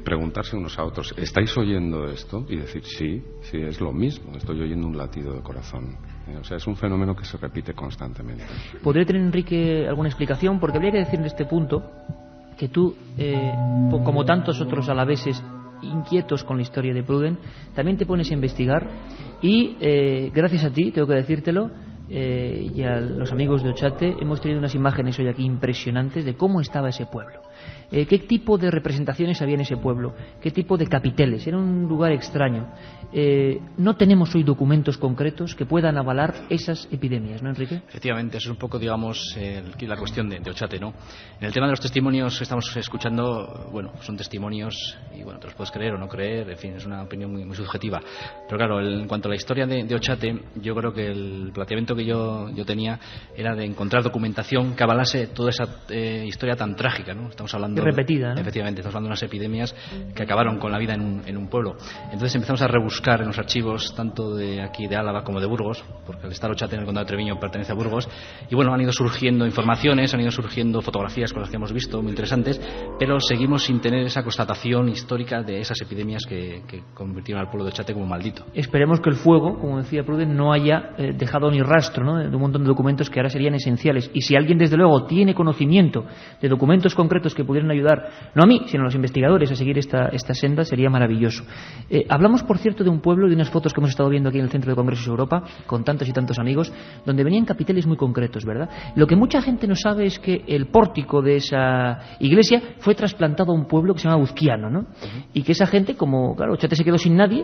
preguntarse unos a otros, ¿estáis oyendo esto? Y decir, sí, es lo mismo, estoy oyendo un latido de corazón. O sea, es un fenómeno que se repite constantemente. ¿Podría tener, Enrique, alguna explicación? Porque habría que decir en este punto que tú, como tantos otros alaveses, inquietos con la historia de Pruden, también te pones a investigar y gracias a ti, tengo que decírtelo, y a los amigos de Ochate, hemos tenido unas imágenes hoy aquí impresionantes de cómo estaba ese pueblo. ¿Qué tipo de representaciones había en ese pueblo? ¿Qué tipo de capiteles? Era un lugar extraño. No tenemos hoy documentos concretos que puedan avalar esas epidemias, ¿no, Enrique? Efectivamente, eso es un poco, digamos, la cuestión de Ochate, ¿no? En el tema de los testimonios que estamos escuchando, bueno, son testimonios y, bueno, te los puedes creer o no creer, en fin, es una opinión muy subjetiva. Pero claro, en cuanto a la historia de Ochate, yo creo que el planteamiento que yo tenía era de encontrar documentación que avalase toda esa historia tan trágica, ¿no? Estamos hablando... Y repetida, ¿no? Efectivamente, estamos hablando de unas epidemias que acabaron con la vida en un pueblo. Entonces empezamos a rebuscar en los archivos, tanto de aquí de Álava como de Burgos, porque al estar Ochate en el condado de Treviño pertenece a Burgos, y bueno, han ido surgiendo informaciones, han ido surgiendo fotografías con las que hemos visto, muy interesantes, pero seguimos sin tener esa constatación histórica de esas epidemias que convirtieron al pueblo de Ochate como maldito. Esperemos que el fuego, como decía Pruden, no haya dejado ni rastro, ¿no?, de un montón de documentos que ahora serían esenciales. Y si alguien, desde luego, tiene conocimiento de documentos concretos que pudieran ayudar, no a mí, sino a los investigadores, a seguir esta senda, sería maravilloso. Hablamos, por cierto, de un pueblo, de unas fotos que hemos estado viendo aquí en el Centro de Congresos de Europa, con tantos y tantos amigos, donde venían capiteles muy concretos, ¿verdad? Lo que mucha gente no sabe es que el pórtico de esa iglesia fue trasplantado a un pueblo que se llama Uzquiano, ¿no? Y que esa gente, como, claro, Ochate se quedó sin nadie,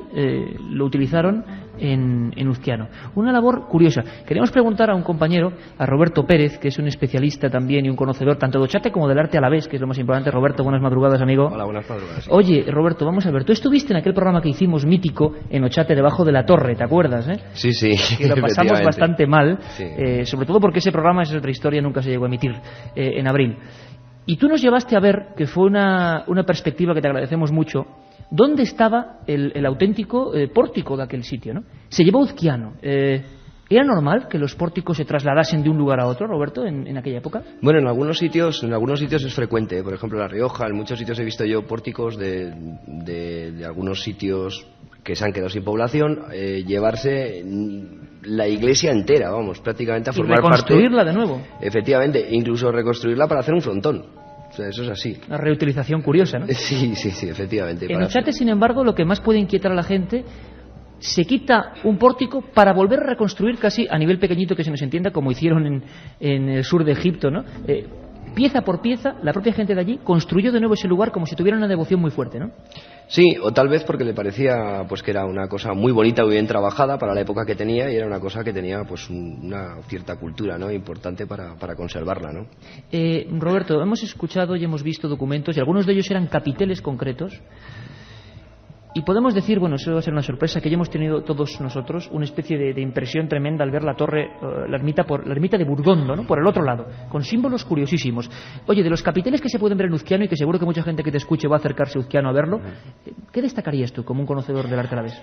lo utilizaron en Uzquiano. Una labor curiosa. Queríamos preguntar a un compañero, a Roberto Pérez, que es un especialista también y un conocedor tanto de Ochate como del arte alavés, que es lo más importante. Roberto, buenas madrugadas, amigo. Hola, buenas madrugadas. Oye, Roberto, vamos a ver, tú estuviste en aquel programa que hicimos mítico en Ochate, debajo de la torre, ¿te acuerdas? Sí, sí. Que lo pasamos bastante mal, sí. Sobre todo porque ese programa, es otra historia, nunca se llegó a emitir en abril. Y tú nos llevaste a ver, que fue una perspectiva que te agradecemos mucho, dónde estaba el auténtico pórtico de aquel sitio, ¿no? Se llevó Uzquiano. ¿Era normal que los pórticos se trasladasen de un lugar a otro, Roberto, en aquella época? Bueno, en algunos sitios es frecuente. Por ejemplo, en La Rioja, en muchos sitios he visto yo pórticos de algunos sitios que se han quedado sin población, llevarse la iglesia entera, vamos, prácticamente a formar parte. Y reconstruirla de nuevo. Efectivamente, incluso reconstruirla para hacer un frontón. O sea, eso es así. Una reutilización curiosa, ¿no? Sí, efectivamente. En Ochate, sin embargo, lo que más puede inquietar a la gente, se quita un pórtico para volver a reconstruir casi a nivel pequeñito, que se nos entienda, como hicieron en el sur de Egipto, ¿no? Pieza por pieza, la propia gente de allí construyó de nuevo ese lugar como si tuviera una devoción muy fuerte, ¿no? Sí, o tal vez porque le parecía pues que era una cosa muy bonita, muy bien trabajada para la época que tenía, y era una cosa que tenía pues una cierta cultura, ¿no?, importante para conservarla, ¿no? Roberto, hemos escuchado y hemos visto documentos, y algunos de ellos eran capiteles concretos. Y podemos decir, bueno, eso va a ser una sorpresa, que ya hemos tenido todos nosotros una especie de impresión tremenda al ver la torre, la ermita de Burgondo, ¿no?, por el otro lado, con símbolos curiosísimos. Oye, de los capiteles que se pueden ver en Uzquiano, y que seguro que mucha gente que te escuche va a acercarse a Uzquiano a verlo, ¿qué destacarías tú como un conocedor del arte alavés?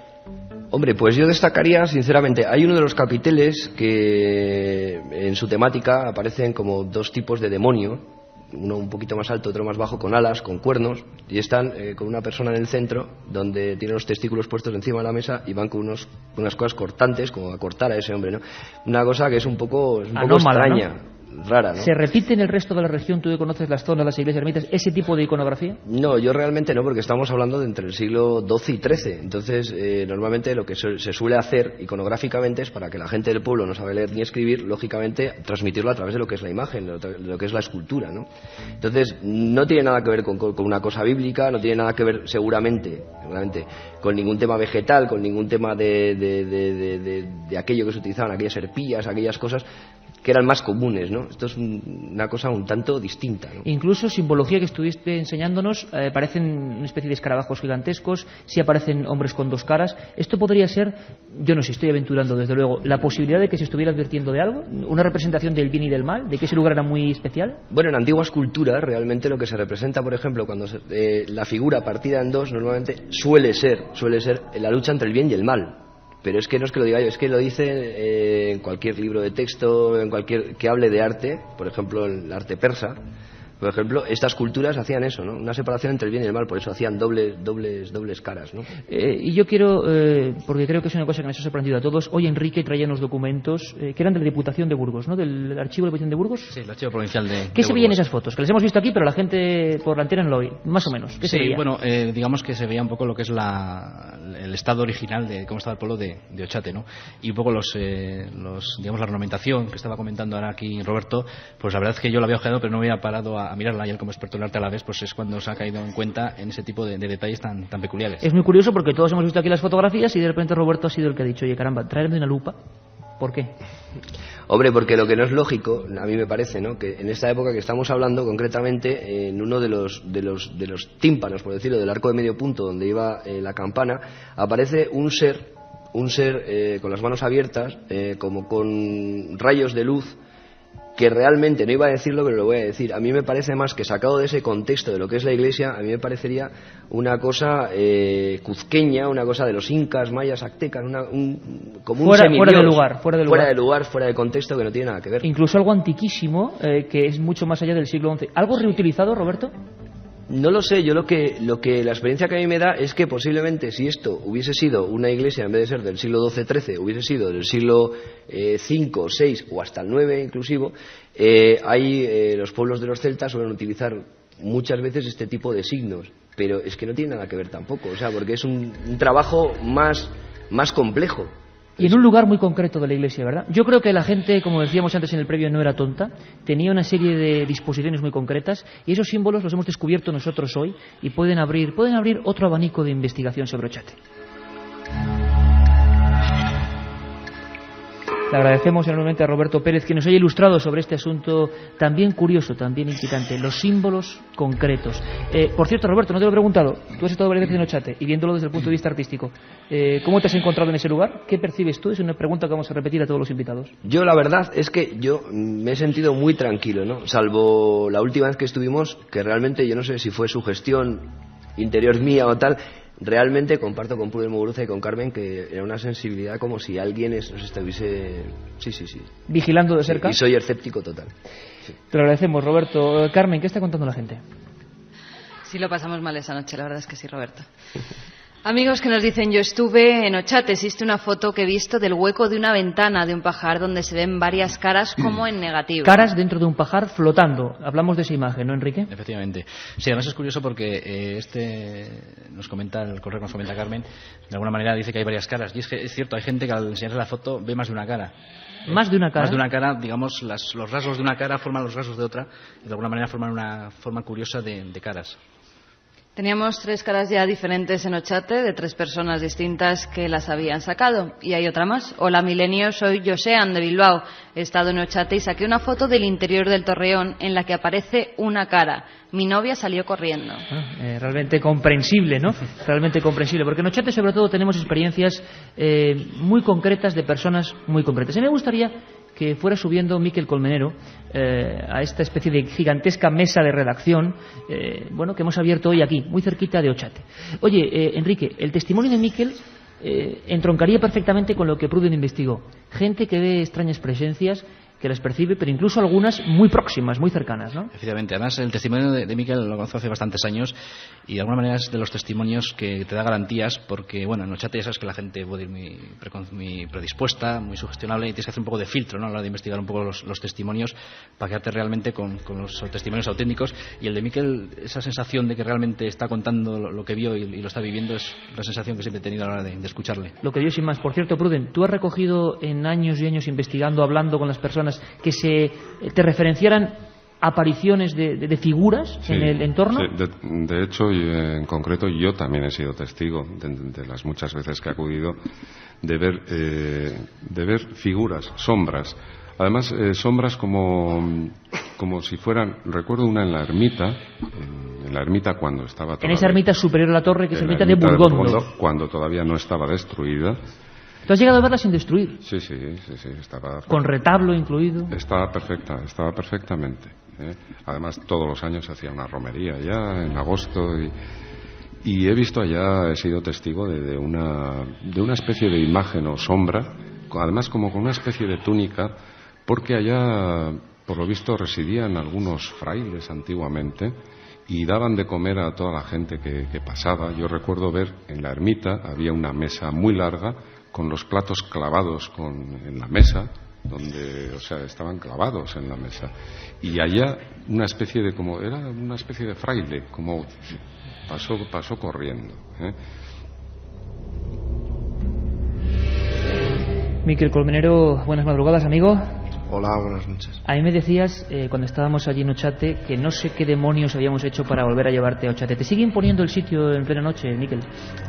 Hombre, pues yo destacaría, sinceramente, hay uno de los capiteles que en su temática aparecen como dos tipos de demonio, uno un poquito más alto, otro más bajo, con alas, con cuernos, y están con una persona en el centro, donde tiene los testículos puestos encima de la mesa y van con unas cosas cortantes, como a cortar a ese hombre, ¿no? Una cosa que es un poco anómala, extraña, ¿no?, rara, ¿no? ¿Se repite en el resto de la región, tú que conoces las zonas, las iglesias, ermitas, ese tipo de iconografía? No, yo realmente no, porque estamos hablando de entre el siglo XII y XIII. Entonces, normalmente lo que se suele hacer iconográficamente es, para que la gente del pueblo no sabe leer ni escribir, lógicamente transmitirlo a través de lo que es la imagen, de lo que es la escultura, ¿no? Entonces, no tiene nada que ver con una cosa bíblica, no tiene nada que ver seguramente con ningún tema vegetal, con ningún tema de aquello que se utilizaban, aquellas arpillas, aquellas cosas que eran más comunes, ¿no? Esto es una cosa un tanto distinta, ¿no? Incluso simbología que estuviste enseñándonos, parecen una especie de escarabajos gigantescos, sí aparecen hombres con dos caras. Esto podría ser, yo no sé, estoy aventurando desde luego, la posibilidad de que se estuviera advirtiendo de algo, una representación del bien y del mal, de que ese lugar era muy especial. Bueno, en antiguas culturas realmente lo que se representa, por ejemplo, cuando la figura partida en dos, normalmente suele ser la lucha entre el bien y el mal. Pero es que no es que lo diga yo, es que lo dice en cualquier libro de texto, que hable de arte, por ejemplo el arte persa, Por ejemplo, estas culturas hacían eso, ¿no? Una separación entre el bien y el mal, por eso hacían dobles caras, ¿no? Y yo quiero, porque creo que es una cosa que nos ha sorprendido a todos, hoy Enrique traía unos documentos que eran de la Diputación de Burgos, ¿no? Del Archivo de la Diputación de Burgos. Sí, el Archivo Provincial de ¿Qué se veía en Burgos. esas fotos? Que las hemos visto aquí, pero la gente por la antena no lo oye, más o menos. ¿Qué se veía? Bueno, digamos que se veía un poco lo que es el estado original de cómo estaba el pueblo de Ochate, ¿no? Y un poco digamos, la ornamentación que estaba comentando ahora aquí Roberto, pues la verdad es que yo la había ojeado, pero no había parado a mirarla, y él como experto en arte a la vez, pues es cuando se ha caído en cuenta en ese tipo de detalles tan peculiares. Es muy curioso porque todos hemos visto aquí las fotografías y de repente Roberto ha sido el que ha dicho, oye caramba, traerme una lupa. ¿Por qué? Hombre, porque lo que no es lógico, a mí me parece, ¿no? Que en esta época que estamos hablando, concretamente, en uno de los tímpanos, por decirlo, del arco de medio punto donde iba la campana, aparece un ser con las manos abiertas, como con rayos de luz, que realmente, no iba a decirlo, pero lo voy a decir, a mí me parece más que sacado de ese contexto de lo que es la iglesia, a mí me parecería una cosa cuzqueña, una cosa de los incas, mayas, aztecas, como un semidios, fuera de lugar, fuera de contexto, que no tiene nada que ver. Incluso algo antiquísimo, que es mucho más allá del siglo XI. ¿Algo reutilizado, Roberto? No lo sé, yo lo que la experiencia que a mí me da es que posiblemente si esto hubiese sido una iglesia, en vez de ser del siglo XII-XIII, hubiese sido del siglo V, VI o hasta el IX inclusivo, los pueblos de los celtas suelen utilizar muchas veces este tipo de signos, pero es que no tiene nada que ver tampoco, o sea, porque es un trabajo más complejo. Y en un lugar muy concreto de la iglesia, ¿verdad? Yo creo que la gente, como decíamos antes en el previo, no era tonta, tenía una serie de disposiciones muy concretas y esos símbolos los hemos descubierto nosotros hoy y pueden abrir otro abanico de investigación sobre Ochate. Le agradecemos enormemente a Roberto Pérez que nos haya ilustrado sobre este asunto también curioso, también inquietante, los símbolos concretos. Por cierto, Roberto, no te lo he preguntado, tú has estado varias veces en Ochate y viéndolo desde el punto de vista artístico, ¿cómo te has encontrado en ese lugar? ¿Qué percibes tú? Es una pregunta que vamos a repetir a todos los invitados. Yo la verdad es que yo me he sentido muy tranquilo, ¿no? Salvo la última vez que estuvimos, que realmente yo no sé si fue sugestión interior mía o tal. Realmente comparto con Pruden Muguruza y con Carmen que era una sensibilidad como si alguien nos estuviese... Sí. ¿Vigilando de cerca? Y soy escéptico total. Sí. Te lo agradecemos, Roberto. Carmen, ¿qué está contando la gente? Sí lo pasamos mal esa noche, la verdad es que sí, Roberto. Amigos que nos dicen, yo estuve en Ochate, existe una foto que he visto del hueco de una ventana de un pajar donde se ven varias caras como en negativo. Caras dentro de un pajar flotando. Hablamos de esa imagen, ¿no, Enrique? Efectivamente. Sí, además es curioso porque nos comenta, el correo que nos comenta Carmen, de alguna manera dice que hay varias caras. Y es que es cierto, hay gente que al enseñarle la foto ve más de una cara. ¿Más de una cara? Más de una cara, digamos, los rasgos de una cara forman los rasgos de otra y de alguna manera forman una forma curiosa de caras. Teníamos 3 caras ya diferentes en Ochate, de 3 personas distintas que las habían sacado. Y hay otra más. Hola, Milenio, soy Josean de Bilbao. He estado en Ochate y saqué una foto del interior del Torreón en la que aparece una cara. Mi novia salió corriendo. Realmente comprensible, ¿no? Realmente comprensible. Porque en Ochate, sobre todo, tenemos experiencias muy concretas de personas muy concretas. A mí me gustaría que fuera subiendo Miquel Colmenero a esta especie de gigantesca mesa de redacción que hemos abierto hoy aquí, muy cerquita de Ochate. Oye, Enrique, el testimonio de Miquel entroncaría perfectamente con lo que Pruden investigó. Gente que ve extrañas presencias, que las percibe, pero incluso algunas muy próximas, muy cercanas, ¿no? Efectivamente. Además, el testimonio de Miquel lo conozco hace bastantes años y de alguna manera es de los testimonios que te da garantías porque, bueno, en Ochate ya sabes que la gente puede ir muy predispuesta, muy sugestionable y tienes que hacer un poco de filtro, ¿no? A la hora de investigar un poco los testimonios para quedarte realmente con los testimonios auténticos. Y el de Miquel, esa sensación de que realmente está contando lo que vio y lo está viviendo es la sensación que siempre he tenido a la hora de escucharle. Lo que vio sin más. Por cierto, Pruden, tú has recogido en años y años investigando, hablando con las personas que te referenciaran apariciones de figuras en el entorno. Sí, de hecho, y en concreto yo también he sido testigo de las muchas veces que he acudido de ver figuras, sombras. Además, sombras como si fueran... Recuerdo una en la ermita cuando estaba... En esa ermita superior a la torre, que es la ermita de Burgondo. Cuando todavía no estaba destruida. ¿Tú has llegado a verla sin destruir? Sí, estaba... ¿Con retablo incluido? Estaba perfectamente. Además, todos los años se hacía una romería ya, en agosto, y he visto allá, he sido testigo de una especie de imagen o sombra, además como con una especie de túnica, porque allá por lo visto residían algunos frailes antiguamente y daban de comer a toda la gente que pasaba. Yo recuerdo ver en la ermita, había una mesa muy larga con los platos clavados en la mesa, donde, o sea, estaban clavados en la mesa. Y allá era una especie de fraile, como pasó corriendo, ¿eh? Miquel Colmenero, buenas madrugadas, amigo. Hola, buenas noches. A mí me decías, cuando estábamos allí en Ochate, que no sé qué demonios habíamos hecho para volver a llevarte a Ochate. ¿Te sigue imponiendo el sitio en plena noche, Miquel?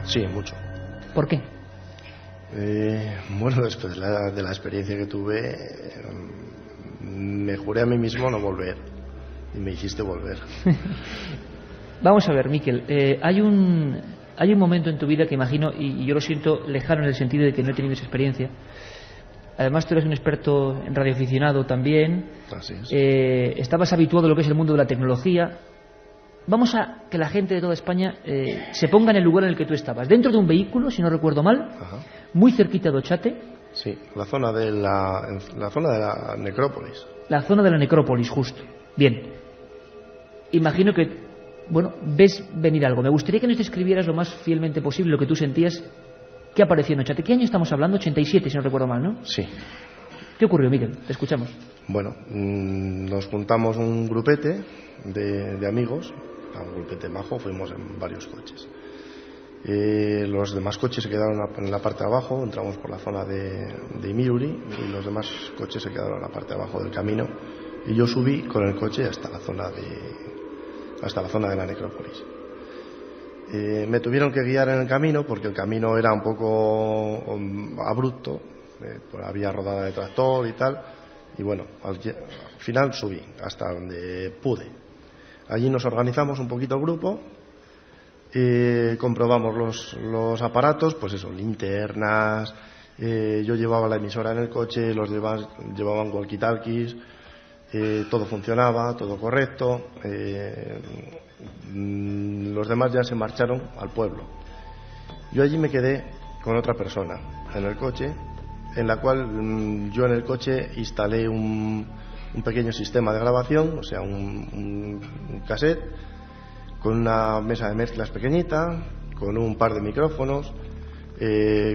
Sí, mucho. ¿Por qué? Bueno, después de la experiencia que tuve, me juré a mí mismo no volver. Y me hiciste volver. Vamos a ver, Miquel, hay un momento en tu vida que imagino, y yo lo siento lejano en el sentido de que no he tenido esa experiencia. Además, tú eres un experto en radioaficionado también. Así es. Estabas habituado a lo que es el mundo de la tecnología. Vamos a que la gente de toda España se ponga en el lugar en el que tú estabas. Dentro de un vehículo, si no recuerdo mal, Ajá. muy cerquita de Ochate. Sí, la zona de la necrópolis. La zona de la necrópolis, justo. Bien. Imagino que, bueno, ves venir algo. Me gustaría que nos describieras lo más fielmente posible lo que tú sentías. ¿Qué apareció en Ochate? ¿Qué año estamos hablando? 87, si no recuerdo mal, ¿no? Sí. ¿Qué ocurrió, Miguel? Te escuchamos. Bueno, nos juntamos un grupete de amigos, un grupete majo, fuimos en varios coches. Los demás coches se quedaron en la parte de abajo, entramos por la zona de Imiruri y los demás coches se quedaron en la parte de abajo del camino y yo subí con el coche hasta la zona de la necrópolis. Me tuvieron que guiar en el camino porque el camino era un poco abrupto, había rodada de tractor y tal, y bueno, al final subí hasta donde pude. Allí nos organizamos un poquito el grupo, comprobamos los aparatos, pues eso, linternas, yo llevaba la emisora en el coche, los demás llevaban walkie-talkies, todo funcionaba, todo correcto. Los demás ya se marcharon al pueblo. Yo allí me quedé con otra persona en el coche, en la cual yo en el coche instalé un pequeño sistema de grabación, o sea, un cassette, con una mesa de mezclas pequeñita, con un par de micrófonos,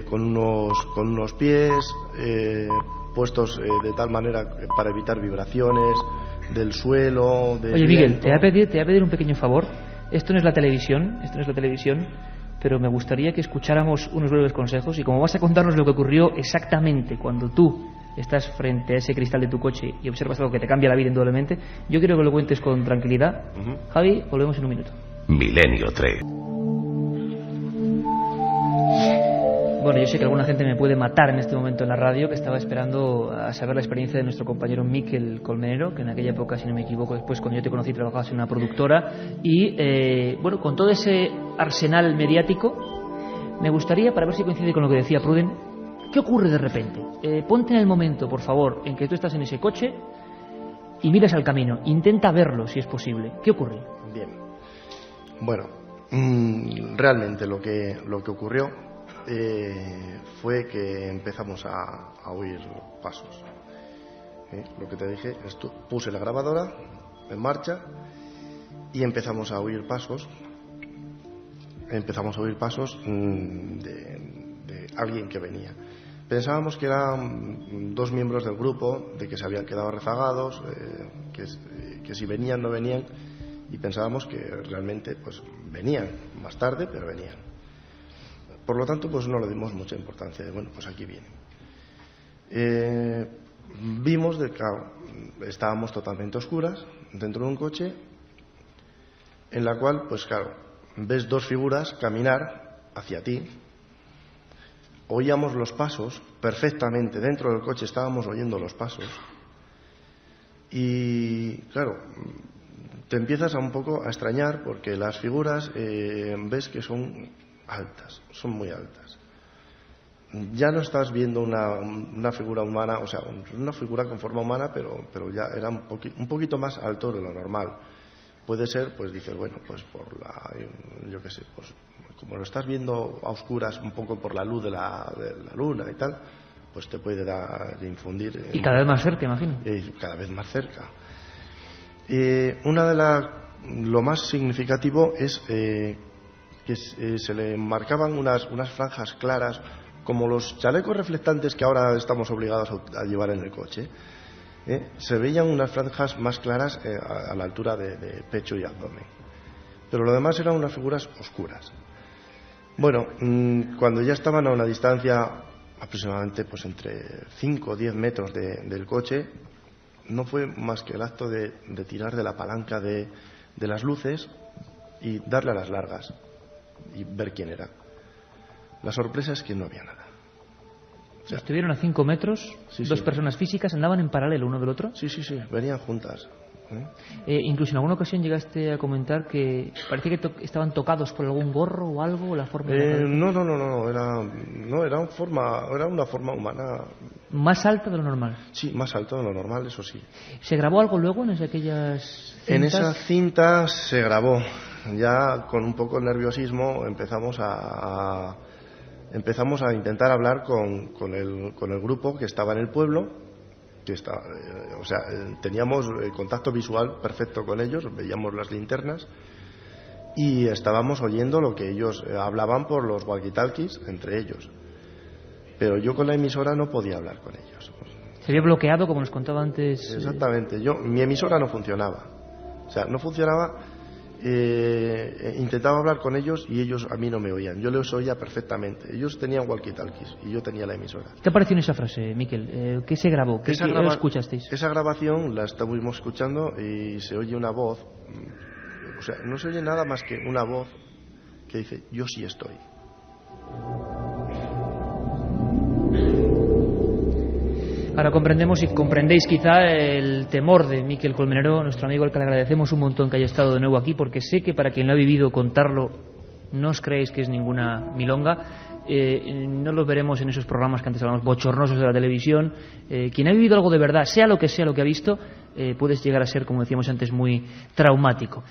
con unos pies puestos de tal manera para evitar vibraciones del suelo. Oye, Miguel, te voy a pedir un pequeño favor. Esto no es la televisión, pero me gustaría que escucháramos unos breves consejos y como vas a contarnos lo que ocurrió exactamente cuando tú estás frente a ese cristal de tu coche y observas algo que te cambia la vida indudablemente, yo quiero que lo cuentes con tranquilidad. Javi, volvemos en un minuto. Milenio 3. Bueno, yo sé que alguna gente me puede matar en este momento en la radio, que estaba esperando a saber la experiencia de nuestro compañero Miquel Colmenero, que en aquella época, si no me equivoco, después cuando yo te conocí trabajabas en una productora. Y, bueno, con todo ese arsenal mediático, me gustaría, para ver si coincide con lo que decía Pruden, ¿qué ocurre de repente? Ponte en el momento, por favor, en que tú estás en ese coche y miras al camino. Intenta verlo, si es posible. ¿Qué ocurre? Bien. Bueno, realmente lo que ocurrió fue que empezamos a oír pasos. Lo que te dije, puse la grabadora en marcha y empezamos a oír pasos. Empezamos a oír pasos de alguien que venía. Pensábamos que eran dos miembros del grupo, de que se habían quedado rezagados, que si venían no venían, y pensábamos que realmente pues venían más tarde, pero venían. Por lo tanto, pues no le dimos mucha importancia. Bueno, pues aquí viene. Vimos de que estábamos totalmente oscuras dentro de un coche, en la cual, pues claro, ves dos figuras caminar hacia ti. Oíamos los pasos perfectamente. Dentro del coche estábamos oyendo los pasos. Y claro, te empiezas un poco a extrañar porque las figuras ves que son altas, son muy altas. Ya no estás viendo una figura humana, o sea, una figura con forma humana, pero ya era un poquito más alto de lo normal. Puede ser, pues dices, bueno, pues yo qué sé, pues como lo estás viendo a oscuras un poco por la luz de la luna y tal, pues te puede dar, infundir. Y cada vez más cerca, imagino. Cada vez más cerca. Lo más significativo es que se le marcaban unas franjas claras, como los chalecos reflectantes que ahora estamos obligados a llevar en el coche. Se veían unas franjas más claras a la altura de pecho y abdomen. Pero lo demás eran unas figuras oscuras. Bueno, cuando ya estaban a una distancia aproximadamente pues entre 5 o 10 metros del coche, no fue más que el acto de tirar de la palanca de las luces y darle a las largas y ver quién era. La sorpresa es que no había nada. O sea, estuvieron a 5 metros, dos personas físicas, ¿andaban en paralelo uno del otro? Sí, venían juntas. Incluso en alguna ocasión llegaste a comentar que parecía que estaban tocados por algún gorro o algo, la forma No, era una forma humana. ¿Más alta de lo normal? Sí, más alta de lo normal, eso sí. ¿Se grabó algo luego en aquellas cintas? En esas cintas se grabó. Ya con un poco de nerviosismo empezamos a intentar hablar con el grupo que estaba en el pueblo. Teníamos contacto visual perfecto con ellos, veíamos las linternas y estábamos oyendo lo que ellos hablaban por los walkie-talkies entre ellos. Pero yo con la emisora no podía hablar con ellos. ¿Se había bloqueado, como nos contaba antes? Exactamente. Mi emisora no funcionaba. No funcionaba. Intentaba hablar con ellos y ellos a mí no me oían. Yo les oía perfectamente. Ellos tenían walkie-talkies y yo tenía la emisora. ¿Qué apareció en esa frase, Miquel? ¿Qué se grabó? ¿Qué escuchasteis? Esa grabación la estuvimos escuchando y se oye una voz. No se oye nada más que una voz que dice: yo sí estoy. Ahora comprendemos y comprendéis quizá el temor de Miquel Colmenero, nuestro amigo, al que le agradecemos un montón que haya estado de nuevo aquí, porque sé que para quien lo ha vivido contarlo, no os creéis que es ninguna milonga. No lo veremos en esos programas que antes hablamos, bochornosos de la televisión. Quien ha vivido algo de verdad, sea lo que ha visto, puede llegar a ser, como decíamos antes, muy traumático.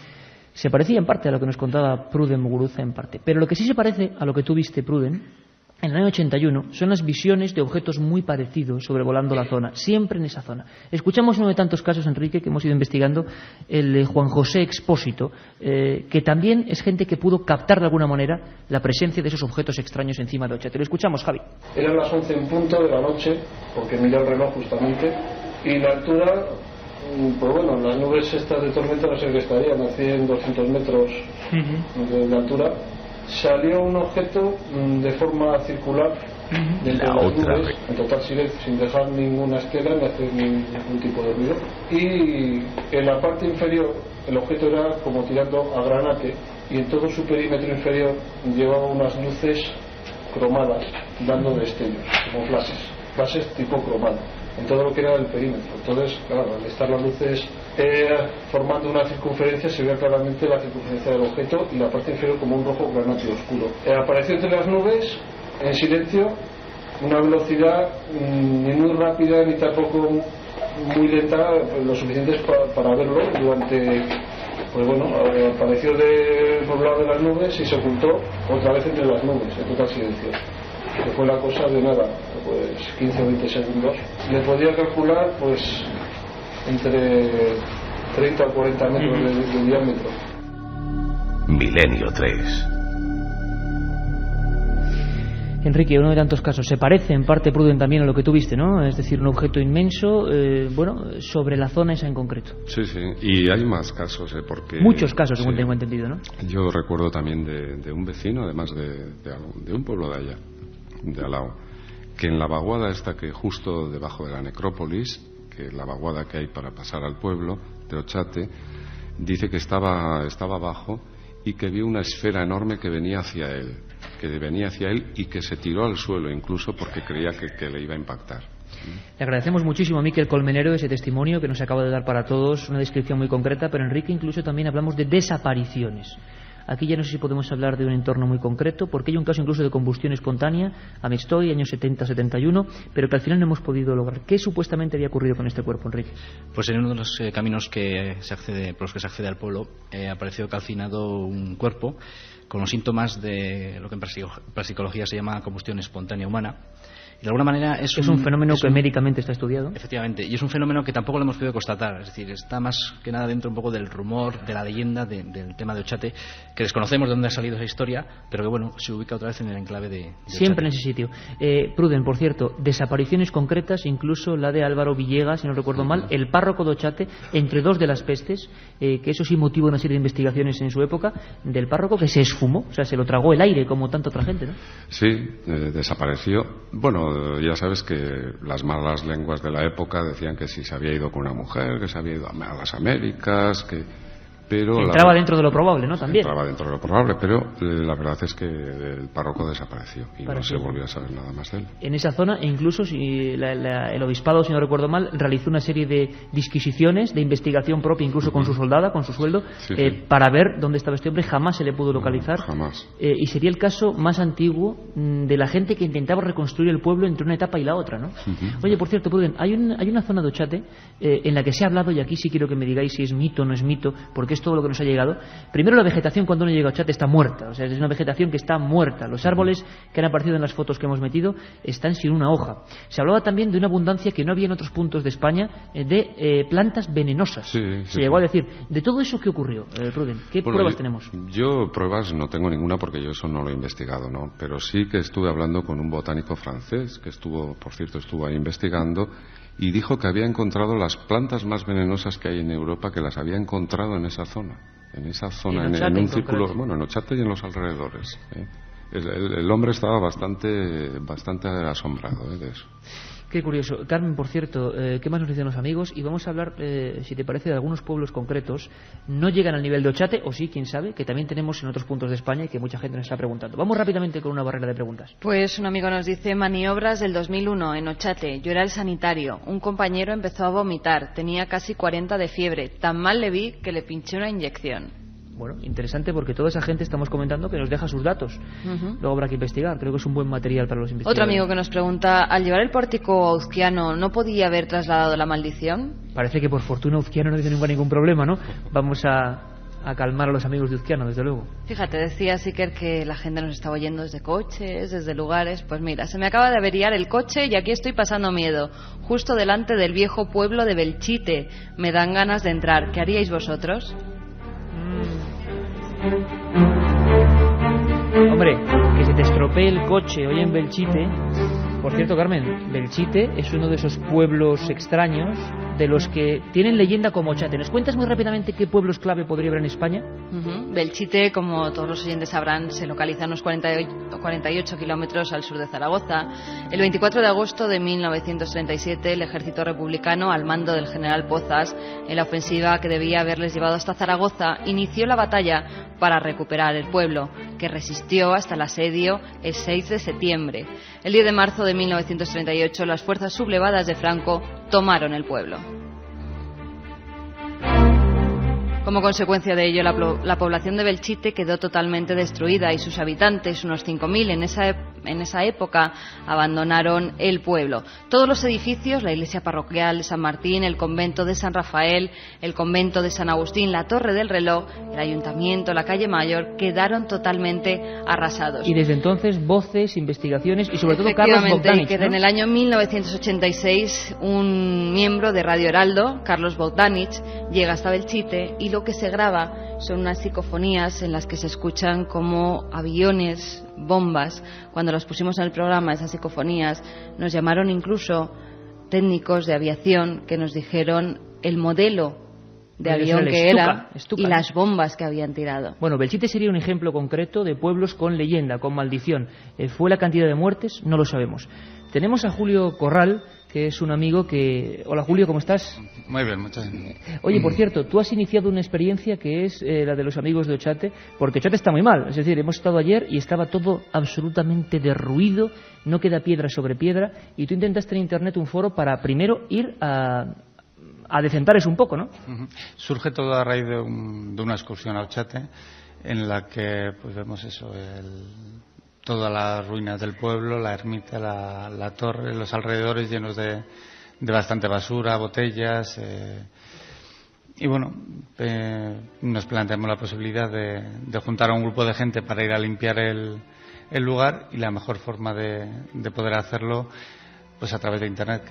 Se parecía en parte a lo que nos contaba Pruden Muguruza, en parte. Pero lo que sí se parece a lo que tú viste, Pruden, en el año 81, son las visiones de objetos muy parecidos sobrevolando la zona, siempre en esa zona. Escuchamos uno de tantos casos, Enrique, que hemos ido investigando, el de Juan José Expósito, que también es gente que pudo captar de alguna manera la presencia de esos objetos extraños encima de Ochate. Lo escuchamos, Javi. Eran las 11 en punto de la noche, porque miré el reloj justamente, y la altura, pues bueno, las nubes estas de tormenta no sé qué estarían, a 100, 200 metros de altura. Salió un objeto de forma circular de entre las nubes, en total silencio, sin dejar ninguna estela ni hacer ningún tipo de ruido. Y en la parte inferior el objeto era como tirando a granate, y en todo su perímetro inferior llevaba unas luces cromadas dando destellos, como flashes tipo cromado, en todo lo que era el perímetro. Entonces, claro, al estar las luces formando una circunferencia, se veía claramente la circunferencia del objeto y la parte inferior como un rojo granate oscuro. Apareció entre las nubes, en silencio, una velocidad ni muy rápida ni tampoco muy lenta, lo suficiente para verlo durante... Pues bueno, apareció por el lado de las nubes y se ocultó otra vez entre las nubes, en total silencio. Que fue la cosa de nada, pues 15 o 20 segundos. Le podía calcular, pues, entre 30 o 40 metros de diámetro. Milenio 3. Enrique, uno de tantos casos. Se parece en parte, Pruden, también a lo que tú viste, ¿no? Es decir, un objeto inmenso, sobre la zona esa en concreto. Sí, y hay más casos, porque... Muchos casos, según tengo entendido, ¿no? Yo recuerdo también de un vecino, además de un pueblo de allá, de al lado, que en la vaguada esta que justo debajo de la necrópolis, que es la vaguada que hay para pasar al pueblo de Ochate, dice que estaba abajo y que vio una esfera enorme que venía hacia él y que se tiró al suelo incluso porque creía que le iba a impactar. Le agradecemos muchísimo a Miquel Colmenero ese testimonio que nos acaba de dar para todos, una descripción muy concreta, pero Enrique, incluso también hablamos de desapariciones. Aquí ya no sé si podemos hablar de un entorno muy concreto, porque hay un caso incluso de combustión espontánea, Amestoy, años 70-71, pero que al final no hemos podido lograr. ¿Qué supuestamente había ocurrido con este cuerpo, Enrique? Pues en uno de los caminos por los que se accede al pueblo, apareció calcinado un cuerpo con los síntomas de lo que en parapsicología se llama combustión espontánea humana, Y de alguna manera es un fenómeno que médicamente está estudiado. Efectivamente, y es un fenómeno que tampoco lo hemos podido constatar, es decir, está más que nada dentro un poco del rumor, de la leyenda del tema de Ochate, que desconocemos de dónde ha salido esa historia, pero que bueno, se ubica otra vez en el enclave de siempre Ochate. En ese sitio. Pruden, por cierto, desapariciones concretas, incluso la de Álvaro Villegas, si no recuerdo mal, el párroco de Ochate, entre dos de las pestes, que eso sí motivó una serie de investigaciones en su época, del párroco que se esfumó, o sea, se lo tragó el aire como tanta otra gente, ¿no? Sí, desapareció. Bueno, ya sabes que las malas lenguas de la época decían que si se había ido con una mujer, que se había ido a las Américas, pero entraba dentro de lo probable, ¿no? También. Entraba dentro de lo probable, pero la verdad es que el párroco desapareció y no se volvió a saber nada más de él. En esa zona, e incluso si el obispado, si no recuerdo mal, realizó una serie de disquisiciones, de investigación propia, incluso con su soldada, con su sueldo, para ver dónde estaba este hombre. Jamás se le pudo localizar. Jamás. Y sería el caso más antiguo de la gente que intentaba reconstruir el pueblo entre una etapa y la otra, ¿no? Oye, por cierto, Pruden, hay una zona de Ochate en la que se ha hablado, y aquí sí quiero que me digáis si es mito o no es mito, porque es todo lo que nos ha llegado. Primero, la vegetación cuando uno llega a Ochate está muerta, o sea, es una vegetación que está muerta. Los árboles que han aparecido en las fotos que hemos metido están sin una hoja. Se hablaba también de una abundancia que no había en otros puntos de España de plantas venenosas. Se llegó a decir. ¿De todo eso qué ocurrió, Pruden? ¿Qué pruebas tenemos? Yo pruebas no tengo ninguna porque yo eso no lo he investigado, ¿no? Pero sí que estuve hablando con un botánico francés que estuvo ahí investigando, y dijo que había encontrado las plantas más venenosas que hay en Europa, que las había encontrado en esa zona, en un círculo, bueno, en Ochate y en los alrededores. El hombre estaba bastante asombrado de eso. Qué curioso. Carmen, por cierto, ¿qué más nos dicen los amigos? Y vamos a hablar, si te parece, de algunos pueblos concretos. No llegan al nivel de Ochate, o sí, quién sabe, que también tenemos en otros puntos de España y que mucha gente nos está preguntando. Vamos rápidamente con una barrera de preguntas. Pues un amigo nos dice: maniobras del 2001 en Ochate. Yo era el sanitario. Un compañero empezó a vomitar. Tenía casi 40 de fiebre. Tan mal le vi que le pinché una inyección. Bueno, interesante, porque toda esa gente estamos comentando que nos deja sus datos. Luego habrá que investigar. Creo que es un buen material para los investigadores. Otro amigo que nos pregunta: al llevar el pórtico a Uzquiano, ¿no podía haber trasladado la maldición? Parece que por fortuna Uzquiano no tiene ningún problema, ¿no? Vamos a calmar a los amigos de Uzquiano, desde luego. Fíjate, decía Siker que la gente nos está oyendo desde coches, desde lugares. Pues mira, se me acaba de averiar el coche y aquí estoy pasando miedo, justo delante del viejo pueblo de Belchite. Me dan ganas de entrar. ¿Qué haríais vosotros? Hombre, que se te estropee el coche hoy en Belchite. Por cierto, Carmen, Belchite es uno de esos pueblos extraños de los que tienen leyenda como Ochate. ¿Nos cuentas muy rápidamente qué pueblos clave podría haber en España? Belchite, como todos los oyentes sabrán, se localiza a unos 48 kilómetros al sur de Zaragoza. El 24 de agosto de 1937, el ejército republicano, al mando del general Pozas, en la ofensiva que debía haberles llevado hasta Zaragoza, inició la batalla para recuperar el pueblo, que resistió hasta el asedio el 6 de septiembre. El 10 de marzo de 1938, las fuerzas sublevadas de Franco tomaron el pueblo. Como consecuencia de ello, la población de Belchite quedó totalmente destruida y sus habitantes, unos 5.000 en esa época, abandonaron el pueblo. Todos los edificios, la iglesia parroquial de San Martín, el convento de San Rafael, el convento de San Agustín, la Torre del Reloj, el ayuntamiento, la calle Mayor, quedaron totalmente arrasados. Y desde entonces, voces, investigaciones y sobre todo Carlos Bogdanich, ¿no? En el año 1986, un miembro de Radio Heraldo, Carlos Bogdanich, llega hasta Belchite y lo que se graba son unas psicofonías en las que se escuchan como aviones, bombas. Cuando los pusimos en el programa, esas psicofonías, nos llamaron incluso técnicos de aviación que nos dijeron el modelo de avión que era y las bombas que habían tirado. Bueno, Belchite sería un ejemplo concreto de pueblos con leyenda, con maldición. ¿Fue la cantidad de muertes? No lo sabemos. Tenemos a Julio Corral, que es un amigo que... Hola Julio, ¿cómo estás? Muy bien, muchas gracias. Oye, por cierto, tú has iniciado una experiencia que es la de los amigos de Ochate, porque Ochate está muy mal. Es decir, hemos estado ayer y estaba todo absolutamente derruido, no queda piedra sobre piedra, y tú intentaste en Internet un foro para primero ir a decentar eso un poco, ¿no? Surge todo a raíz de una excursión a Ochate, en la que pues vemos eso, todas las ruinas del pueblo, la ermita, la torre, los alrededores llenos de bastante basura, botellas. Y bueno, nos planteamos la posibilidad de juntar a un grupo de gente para ir a limpiar el lugar, y la mejor forma de poder hacerlo pues a través de Internet,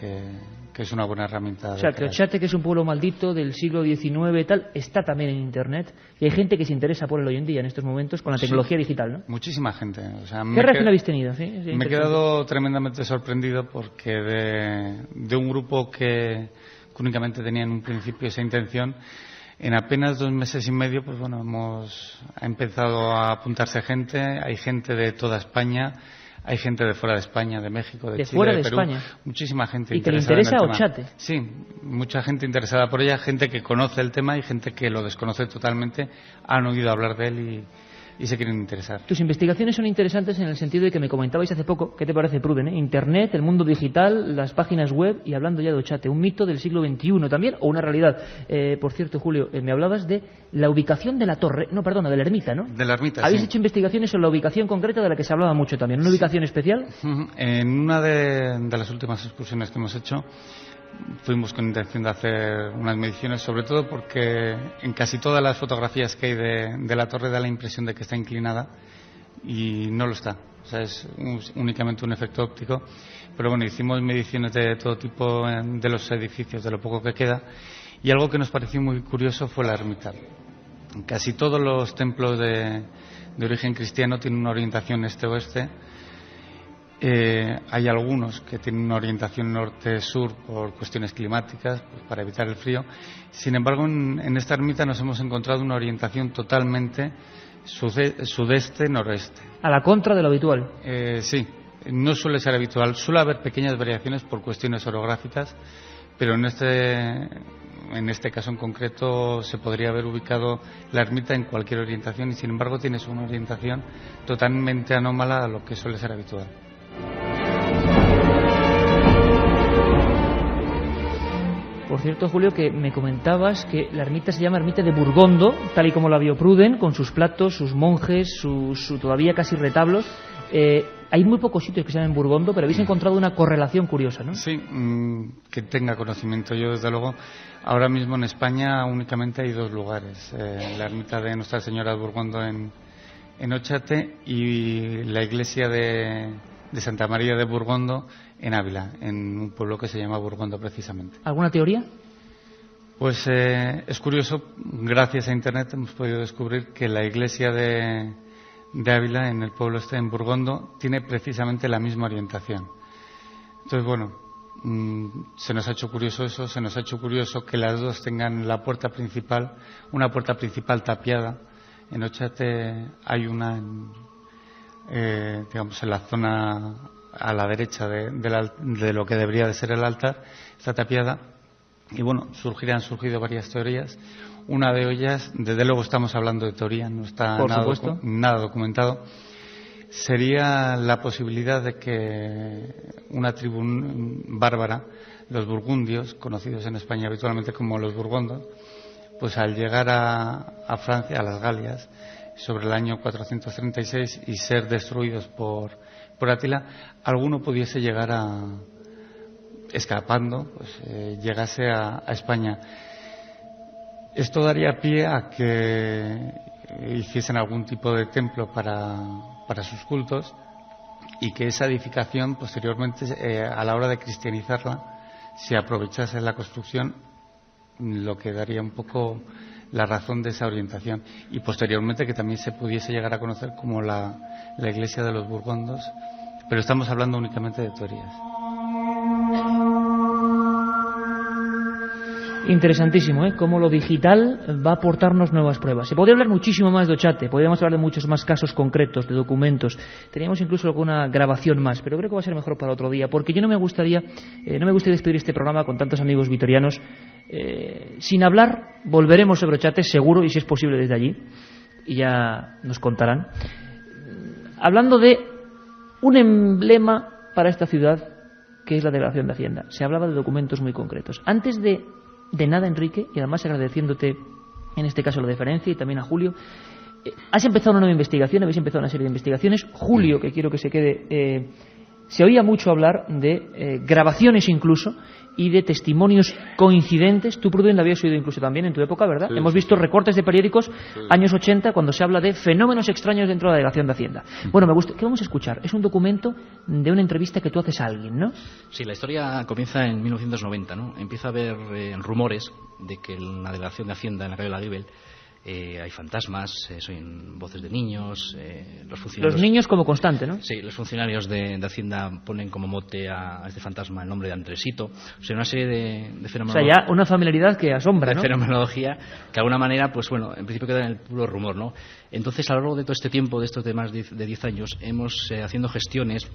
que es una buena herramienta. O sea, que Ochate, que es un pueblo maldito del siglo XIX y tal, está también en Internet, y hay gente que se interesa por él hoy en día, en estos momentos, con la tecnología digital, ¿no? Muchísima gente. O sea, ¿Qué reacción habéis tenido? ¿Sí? Me he quedado tremendamente sorprendido porque de un grupo que únicamente tenía en un principio esa intención, en apenas 2 meses y medio, pues bueno, ha empezado a apuntarse gente, hay gente de toda España. Hay gente de fuera de España, de México, de Chile, fuera de Perú, España. Muchísima gente y que le interesada interesa en el tema. Ochate. Sí, mucha gente interesada por ella, gente que conoce el tema y gente que lo desconoce totalmente, han oído hablar de él y se quieren interesar. Tus investigaciones son interesantes en el sentido de que me comentabais hace poco, ¿qué te parece, Pruden? Internet, el mundo digital, las páginas web, y hablando ya de Ochate, un mito del siglo XXI también, o una realidad. Por cierto, Julio, me hablabas de la ubicación de la torre, no, perdona, de la ermita, ¿no? De la ermita, ¿Habéis sí. hecho investigaciones sobre la ubicación concreta de la que se hablaba mucho también? ¿Una ubicación especial? En una de las últimas excursiones que hemos hecho, fuimos con intención de hacer unas mediciones, sobre todo porque en casi todas las fotografías que hay de la torre da la impresión de que está inclinada y no lo está. O sea, es únicamente un efecto óptico. Pero bueno, hicimos mediciones de todo tipo de los edificios, de lo poco que queda, y algo que nos pareció muy curioso fue la ermita. Casi todos los templos de origen cristiano tienen una orientación este-oeste. Hay algunos que tienen una orientación norte-sur por cuestiones climáticas, pues para evitar el frío. Sin embargo, en esta ermita nos hemos encontrado una orientación totalmente sudeste-noroeste. A la contra de lo habitual. Sí, no suele ser habitual. Suele haber pequeñas variaciones por cuestiones orográficas, pero en este caso en concreto se podría haber ubicado la ermita en cualquier orientación, y sin embargo tienes una orientación totalmente anómala a lo que suele ser habitual. Por cierto, Julio, que me comentabas que la ermita se llama Ermita de Burgondo, tal y como la vio Pruden, con sus platos, sus monjes, sus todavía casi retablos. Hay muy pocos sitios que se llaman Burgondo, pero habéis encontrado una correlación curiosa, ¿no? Sí, que tenga conocimiento. Yo, desde luego, ahora mismo en España únicamente hay 2 lugares. La ermita de Nuestra Señora de Burgondo en Ochate, y la iglesia de Santa María de Burgondo en Ávila, en un pueblo que se llama Burgondo precisamente. ¿Alguna teoría? Pues es curioso, gracias a Internet hemos podido descubrir que la iglesia de Ávila, en el pueblo este, en Burgondo, tiene precisamente la misma orientación. Entonces, bueno, se nos ha hecho curioso eso, se nos ha hecho curioso que las 2 tengan la puerta principal, una puerta principal tapiada. En Ochate hay una, digamos, en la zona a la derecha de lo que debería de ser el altar, está tapiada. Y bueno, han surgido varias teorías. Una de ellas, desde luego estamos hablando de teoría, no está nada documentado, sería la posibilidad de que una tribu bárbara, los burgundios, conocidos en España habitualmente como los burgondos, pues al llegar a Francia, a las Galias, sobre el año 436, y ser destruidos por Átila, alguno pudiese llegar escapando, pues llegase a España. Esto daría pie a que hiciesen algún tipo de templo para sus cultos, y que esa edificación posteriormente, a la hora de cristianizarla, se aprovechase la construcción, lo que daría un poco la razón de esa orientación, y posteriormente que también se pudiese llegar a conocer como la iglesia de los burgondos, pero estamos hablando únicamente de teorías. Interesantísimo, ¿eh? Cómo lo digital va a aportarnos nuevas pruebas. Se podría hablar muchísimo más de Ochate, podríamos hablar de muchos más casos concretos, de documentos. Teníamos incluso alguna grabación más, pero creo que va a ser mejor para otro día, porque yo no me gustaría despedir este programa con tantos amigos vitorianos sin hablar. Volveremos sobre Ochate, seguro, y si es posible desde allí, y ya nos contarán. Hablando de un emblema para esta ciudad, que es la Declaración de Hacienda. Se hablaba de documentos muy concretos. Antes de nada, Enrique, y además agradeciéndote en este caso la deferencia, y también a Julio, has empezado una nueva investigación, habéis empezado una serie de investigaciones. Julio, que quiero que se quede se oía mucho hablar de grabaciones incluso y de testimonios coincidentes. Tú, Pruden, lo habías oído incluso también en tu época, ¿verdad? Sí, Hemos visto recortes de periódicos años 80 cuando se habla de fenómenos extraños dentro de la Delegación de Hacienda. Bueno, me gusta. ¿Qué vamos a escuchar? Es un documento de una entrevista que tú haces a alguien, ¿no? Sí, la historia comienza en 1990, ¿no? Empieza a haber rumores de que en la Delegación de Hacienda, en la calle Olaguibel, hay fantasmas, son voces de niños, los funcionarios... Los niños como constante, ¿no? Sí, los funcionarios de Hacienda ponen como mote a este fantasma el nombre de Andresito. O sea, una serie de fenómenos... O sea, ya una familiaridad que asombra, ¿no? De fenomenología que de alguna manera, pues bueno, en principio queda en el puro rumor, ¿no? Entonces, a lo largo de todo este tiempo, de estos temas de 10 años, hemos haciendo gestiones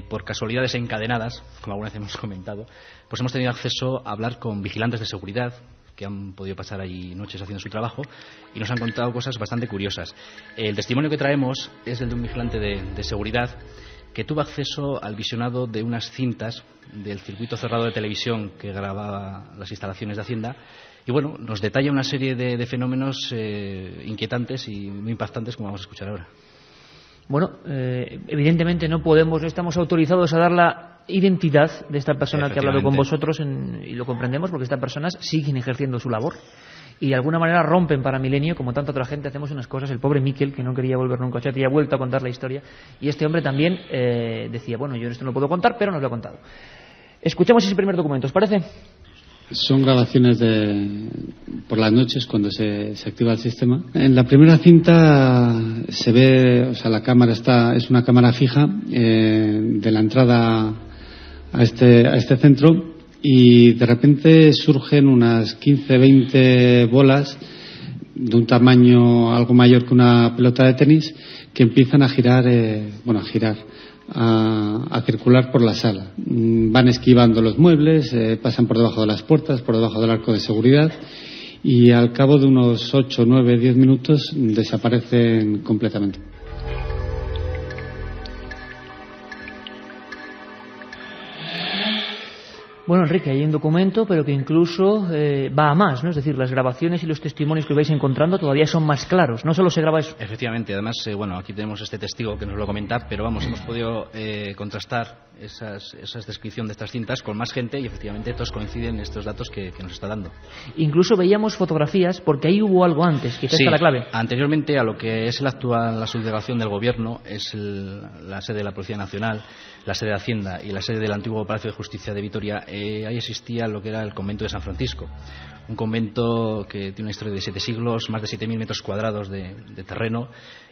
por casualidades encadenadas, como alguna vez hemos comentado, pues hemos tenido acceso a hablar con vigilantes de seguridad que han podido pasar allí noches haciendo su trabajo y nos han contado cosas bastante curiosas. El testimonio que traemos es el de un vigilante de seguridad que tuvo acceso al visionado de unas cintas del circuito cerrado de televisión que grababa las instalaciones de Hacienda y bueno, nos detalla una serie de fenómenos inquietantes y muy impactantes como vamos a escuchar ahora. Bueno, evidentemente no estamos autorizados a dar la identidad de esta persona que ha hablado con vosotros y lo comprendemos porque estas personas siguen ejerciendo su labor y de alguna manera rompen para Milenio, como tanta otra gente hacemos unas cosas. El pobre Miquel, que no quería volver nunca a Ochate, y ha vuelto a contar la historia, y este hombre también decía, bueno, yo esto no lo puedo contar, pero nos lo ha contado. Escuchamos ese primer documento, ¿os parece? Son grabaciones por las noches cuando se activa el sistema. En la primera cinta se ve, o sea, la cámara es una cámara fija de la entrada a este centro y de repente surgen unas 15-20 bolas de un tamaño algo mayor que una pelota de tenis que empiezan a girar, a circular por la sala. Van esquivando los muebles, pasan por debajo de las puertas, por debajo del arco de seguridad y al cabo de unos 8, 9, 10 minutos desaparecen completamente. Bueno, Enrique, hay un documento, pero que incluso va a más, ¿no? Es decir, las grabaciones y los testimonios que vais encontrando todavía son más claros. No solo se graba eso. Efectivamente, además, bueno, aquí tenemos este testigo que nos lo comenta, pero vamos, hemos podido contrastar esa descripción de estas cintas con más gente y efectivamente todos coinciden estos datos que nos está dando. Incluso veíamos fotografías, porque ahí hubo algo antes, quizás está la clave. Anteriormente a lo que es la subdelegación del Gobierno, es la sede de la Policía Nacional, la sede de Hacienda y la sede del antiguo Palacio de Justicia de Vitoria, ahí existía lo que era el convento de San Francisco, un convento que tiene una historia de 7 siglos, más de 7.000 metros cuadrados de terreno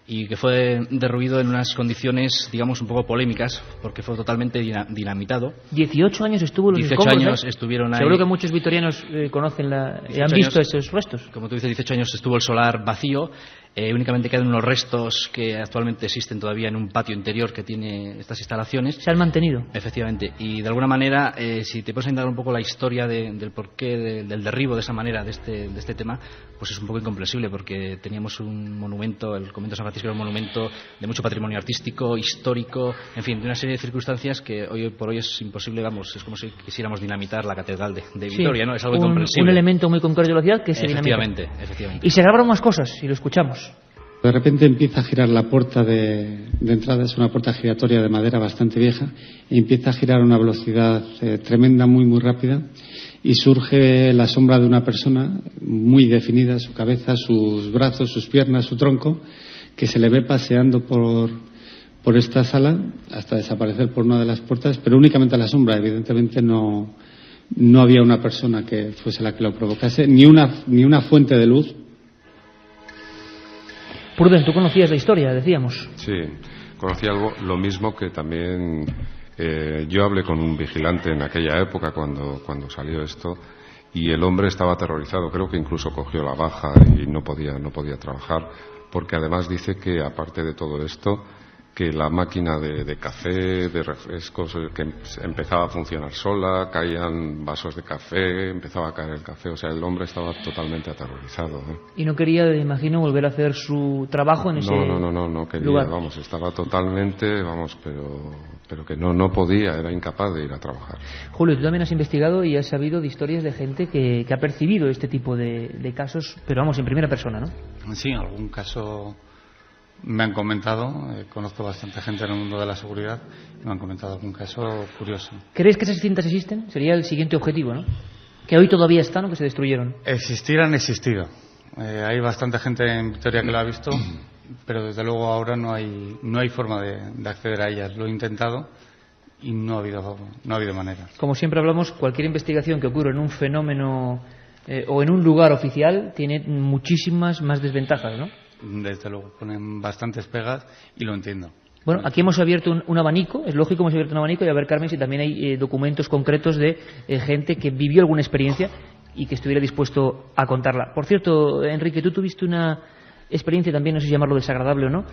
y que fue derruido en unas condiciones, digamos, un poco polémicas porque fue totalmente dinamitado. 18 años estuvo los 18 años estuvieron ahí. Seguro que muchos vitorianos conocen han visto esos restos. Como tú dices, 18 años estuvo el solar vacío. Únicamente quedan unos restos que actualmente existen todavía en un patio interior que tiene estas instalaciones. Se han mantenido. Efectivamente. Y de alguna manera, si te puedes indagar un poco la historia del porqué del derribo de esa manera de este tema, pues es un poco incomprensible porque teníamos un monumento, el convento de San Francisco era un monumento de mucho patrimonio artístico, histórico, en fin, de una serie de circunstancias que hoy por hoy es imposible, vamos, es como si quisiéramos dinamitar la catedral de Vitoria, sí, ¿no? Es algo incomprensible. Un elemento muy concreto de la ciudad que se dinamita. Efectivamente. Y se grabaron más cosas, si lo escuchamos. De repente empieza a girar la puerta de entrada, es una puerta giratoria de madera bastante vieja, y empieza a girar a una velocidad tremenda, muy muy rápida, y surge la sombra de una persona muy definida, su cabeza, sus brazos, sus piernas, su tronco, que se le ve paseando por esta sala hasta desaparecer por una de las puertas, pero únicamente la sombra, evidentemente no había una persona que fuese la que lo provocase, ni una fuente de luz. Pruden, tú conocías la historia, decíamos. Sí, conocí lo mismo que también yo hablé con un vigilante en aquella época cuando salió esto y el hombre estaba aterrorizado, creo que incluso cogió la baja y no podía trabajar porque además dice que aparte de todo esto que la máquina de café, de refrescos, que empezaba a funcionar sola, caían vasos de café, empezaba a caer el café, o sea, el hombre estaba totalmente aterrorizado. Y no quería, me imagino, volver a hacer su trabajo en ese no quería, lugar. Vamos, estaba totalmente, pero que no podía, era incapaz de ir a trabajar. Julio, tú también has investigado y has sabido de historias de gente que ha percibido este tipo de casos, pero vamos, en primera persona, ¿no? Sí, algún caso Me han comentado, conozco bastante gente en el mundo de la seguridad, y me han comentado algún caso curioso. ¿Crees que esas cintas existen? Sería el siguiente objetivo, ¿no? Que hoy todavía están o que se destruyeron. Existir han existido. Hay bastante gente en Vitoria que lo ha visto, pero desde luego ahora no hay forma de acceder a ellas. Lo he intentado y no ha habido manera. Como siempre hablamos, cualquier investigación que ocurra en un fenómeno o en un lugar oficial tiene muchísimas más desventajas, ¿no? Desde luego, ponen bastantes pegas y lo entiendo. Bueno, aquí hemos abierto un abanico, es lógico, hemos abierto un abanico y a ver, Carmen, si también hay documentos concretos de gente que vivió alguna experiencia y que estuviera dispuesto a contarla. Por cierto, Enrique, tú tuviste una experiencia también, no sé si llamarlo desagradable o no,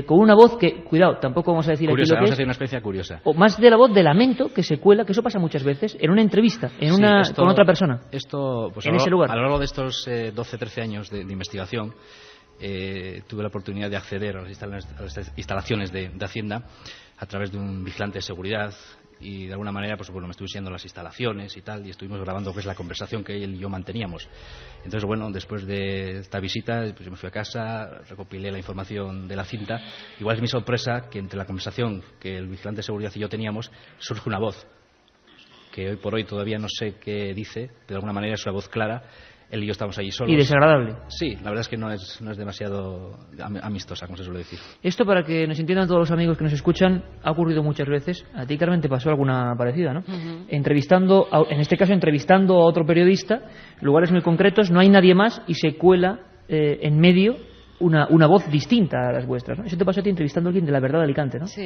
con una voz que, cuidado, tampoco vamos a decir curiosa, aquí lo que vamos a es, decir una experiencia curiosa. o más de la voz de lamento que se cuela, que eso pasa muchas veces, en una entrevista, con otra persona, esto, pues en ese lugar. A lo largo de estos 12-13 años de investigación, tuve la oportunidad de acceder a las instalaciones de Hacienda a través de un vigilante de seguridad y de alguna manera pues bueno, me estuve enseñando las instalaciones y tal, y estuvimos grabando pues la conversación que él y yo manteníamos. Entonces bueno, después de esta visita pues yo me fui a casa, recopilé la información de la cinta. Igual es mi sorpresa que entre la conversación que el vigilante de seguridad y yo teníamos surge una voz que hoy por hoy todavía no sé qué dice, pero de alguna manera es una voz clara. Él y yo estamos allí solos. Y desagradable. Sí, la verdad es que no es demasiado amistosa, como se suele decir. Esto, para que nos entiendan todos los amigos que nos escuchan, ha ocurrido muchas veces. A ti, Carmen, te pasó alguna parecida, ¿no? Entrevistando, en este caso entrevistando a otro periodista, lugares muy concretos, no hay nadie más y se cuela en medio una voz distinta a las vuestras, ¿no? Eso te pasó a ti entrevistando a alguien de La Verdad de Alicante, ¿no? Sí,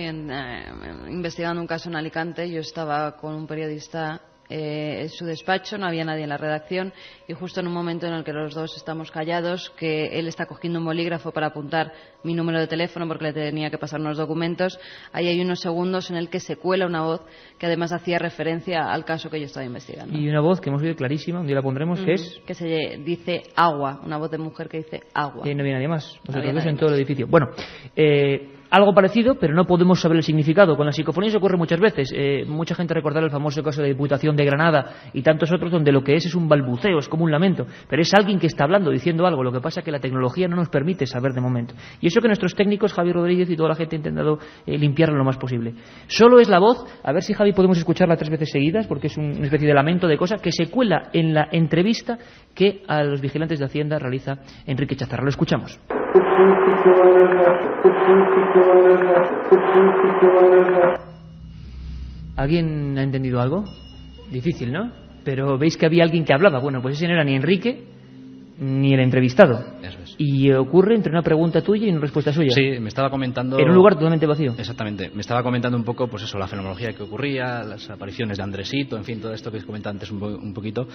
investigando un caso en Alicante, yo estaba con un periodista en su despacho, no había nadie en la redacción y justo en un momento en el que los dos estamos callados, que él está cogiendo un bolígrafo para apuntar mi número de teléfono porque le tenía que pasar unos documentos, ahí hay unos segundos en el que se cuela una voz que además hacía referencia al caso que yo estaba investigando. Y una voz que hemos oído clarísima, un día la pondremos, que es... Que se dice agua, una voz de mujer que dice agua. Y no viene nadie más, vosotros dos en más. todo el edificio. Bueno, algo parecido, pero no podemos saber el significado. Con las psicofonías ocurre muchas veces. Mucha gente recordará el famoso caso de Diputación de Granada y tantos otros donde lo que es un balbuceo, es como un lamento. Pero es alguien que está hablando, diciendo algo. Lo que pasa es que la tecnología no nos permite saber de momento. Y eso que nuestros técnicos, Javi Rodríguez y toda la gente, ha intentado limpiarlo lo más posible. Solo es la voz, a ver si, Javi, podemos escucharla 3 veces seguidas, porque es una especie de lamento de cosa que se cuela en la entrevista que a los vigilantes de Hacienda realiza Enrique Chazarra. Lo escuchamos. ¿Alguien ha entendido algo? Difícil, ¿no? Pero veis que había alguien que hablaba. Bueno, pues ese no era ni Enrique ni el entrevistado. Eso es. Y ocurre entre una pregunta tuya y una respuesta suya. Sí, me estaba comentando... En un lugar totalmente vacío. Exactamente. Me estaba comentando un poco, pues eso, la fenomenología que ocurría, las apariciones de Andresito, en fin, todo esto que os comentaba antes un poquito.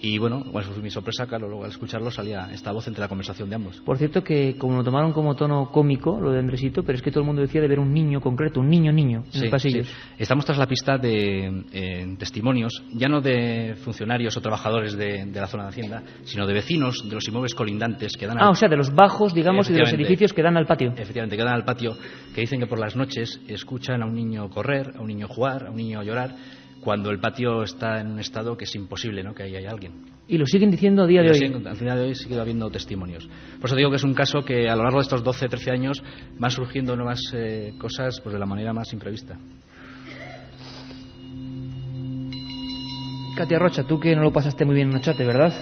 Y bueno, igual fue mi sorpresa, claro, luego al escucharlo salía esta voz entre la conversación de ambos. Por cierto, que como lo tomaron como tono cómico, lo de Andresito, pero es que todo el mundo decía de ver un niño concreto, un niño en los pasillos. Sí. Estamos tras la pista de testimonios, ya no de funcionarios o trabajadores de la zona de Hacienda, sino de vecinos de los inmuebles colindantes que dan o sea, de los bajos, digamos, y de los edificios que dan al patio. Efectivamente, que dan al patio, que dicen que por las noches escuchan a un niño correr, a un niño jugar, a un niño llorar, cuando el patio está en un estado que es imposible, ¿no?, que ahí haya alguien. Y lo siguen diciendo a día de hoy. Al final de hoy sigue habiendo testimonios. Por eso digo que es un caso que a lo largo de estos 12-13 años van surgiendo nuevas cosas pues de la manera más imprevista. Katia Rocha, tú que no lo pasaste muy bien en Ochate, ¿verdad?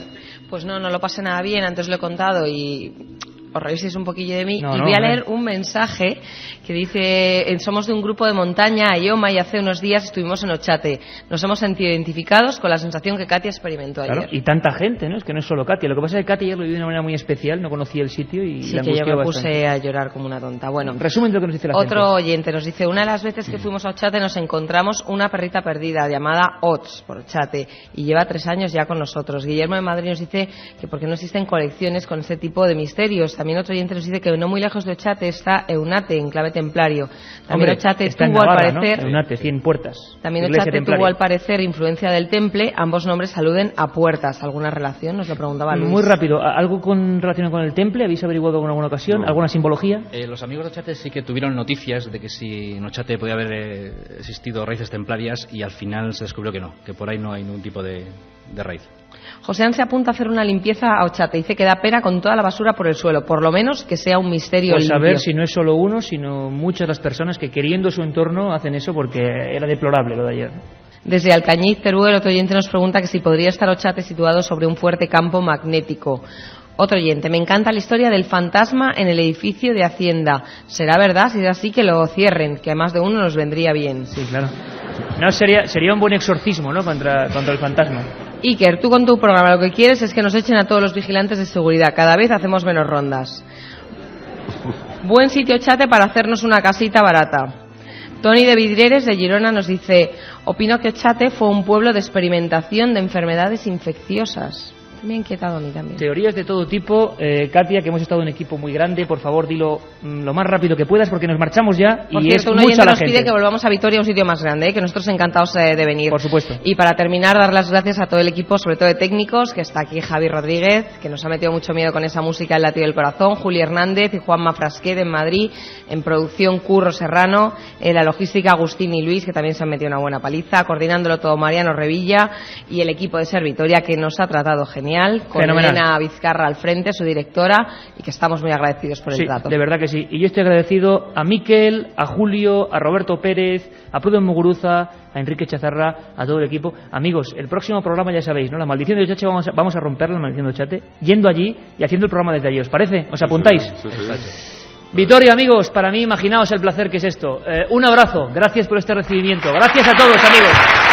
Pues no lo pasé nada bien, antes lo he contado y os reísteis un poquillo de mí. No, y voy a leer un mensaje que dice: somos de un grupo de montaña, Ayoma, y hace unos días estuvimos en Ochate. Nos hemos sentido identificados con la sensación que Katia experimentó ayer. Claro, y tanta gente, ¿no? Es que no es solo Katia. Lo que pasa es que Katia ayer lo vivió de una manera muy especial, no conocía el sitio y sí, la que yo me puse bastante a llorar como una tonta. Bueno, resumen de lo que nos dice la otro gente. oyente nos dice: una de las veces que fuimos a Ochate nos encontramos una perrita perdida llamada Ots por Ochate y lleva 3 años ya con nosotros. Guillermo de Madrid nos dice que por qué no existen colecciones con ese tipo de misterios. También otro oyente nos dice que no muy lejos de Ochate está Eunate, enclave templario. También Ochate tuvo, Navarra, al parecer, ¿no? Eunate, 100 puertas. También Ochate tuvo, al parecer, influencia del temple. Ambos nombres aluden a puertas. ¿Alguna relación? Nos lo preguntaba Luis. Muy rápido. ¿Algo con relación con el temple? ¿Habéis averiguado en alguna ocasión? No. ¿Alguna simbología? Los amigos de Ochate sí que tuvieron noticias de que si en Ochate podía haber existido raíces templarias y al final se descubrió que no, que por ahí no hay ningún tipo de raíz. Joséán se apunta a hacer una limpieza a Ochate. Dice que da pena con toda la basura por el suelo. Por lo menos que sea un misterio Pues limpio. a ver si no es solo uno, sino muchas de las personas que queriendo su entorno hacen eso porque era deplorable lo de ayer. Desde Alcañiz, Teruel, otro oyente nos pregunta que si podría estar Ochate situado sobre un fuerte campo magnético. Otro oyente, me encanta la historia del fantasma en el edificio de Hacienda. ¿Será verdad? Si es así, que lo cierren, que a más de uno nos vendría bien. Sí, claro. No, sería un buen exorcismo, ¿no?, contra el fantasma. Iker, tú con tu programa lo que quieres es que nos echen a todos los vigilantes de seguridad. Cada vez hacemos menos rondas. Buen sitio Ochate para hacernos una casita barata. Tony de Vidrieres de Girona nos dice: opino que Ochate fue un pueblo de experimentación de enfermedades infecciosas. Me ha inquietado a mí también. Teorías de todo tipo. Katia, que hemos estado en un equipo muy grande, por favor dilo lo más rápido que puedas porque nos marchamos ya. Por y cierto, es un oyente mucha la nos gente. pide que volvamos a Vitoria, un sitio más grande, que nosotros encantados de venir. Por supuesto. Y para terminar, dar las gracias a todo el equipo, sobre todo de técnicos, que está aquí Javi Rodríguez, que nos ha metido mucho miedo con esa música El latido del corazón, Juli Hernández y Juanma Frasquet en Madrid, en producción Curro Serrano, en la logística Agustín y Luis, que también se han metido una buena paliza, coordinándolo todo Mariano Revilla y el equipo de Ser Vitoria, que nos ha tratado genial, con Fenomenal. Elena Vizcarra al frente, su directora, y que estamos muy agradecidos por el Sí, trato. de verdad que sí. Y yo estoy agradecido a Miquel, a Julio, a Roberto Pérez, a Pruden Muguruza, a Enrique Chazarra, a todo el equipo. Amigos, el próximo programa ya sabéis, ¿no? La maldición de Ochate, vamos a romper la maldición de Ochate, yendo allí y haciendo el programa desde allí. ¿Os parece? ¿Os apuntáis? Sí. Vitoria, amigos, para mí imaginaos el placer que es esto. Un abrazo, gracias por este recibimiento. Gracias a todos, amigos.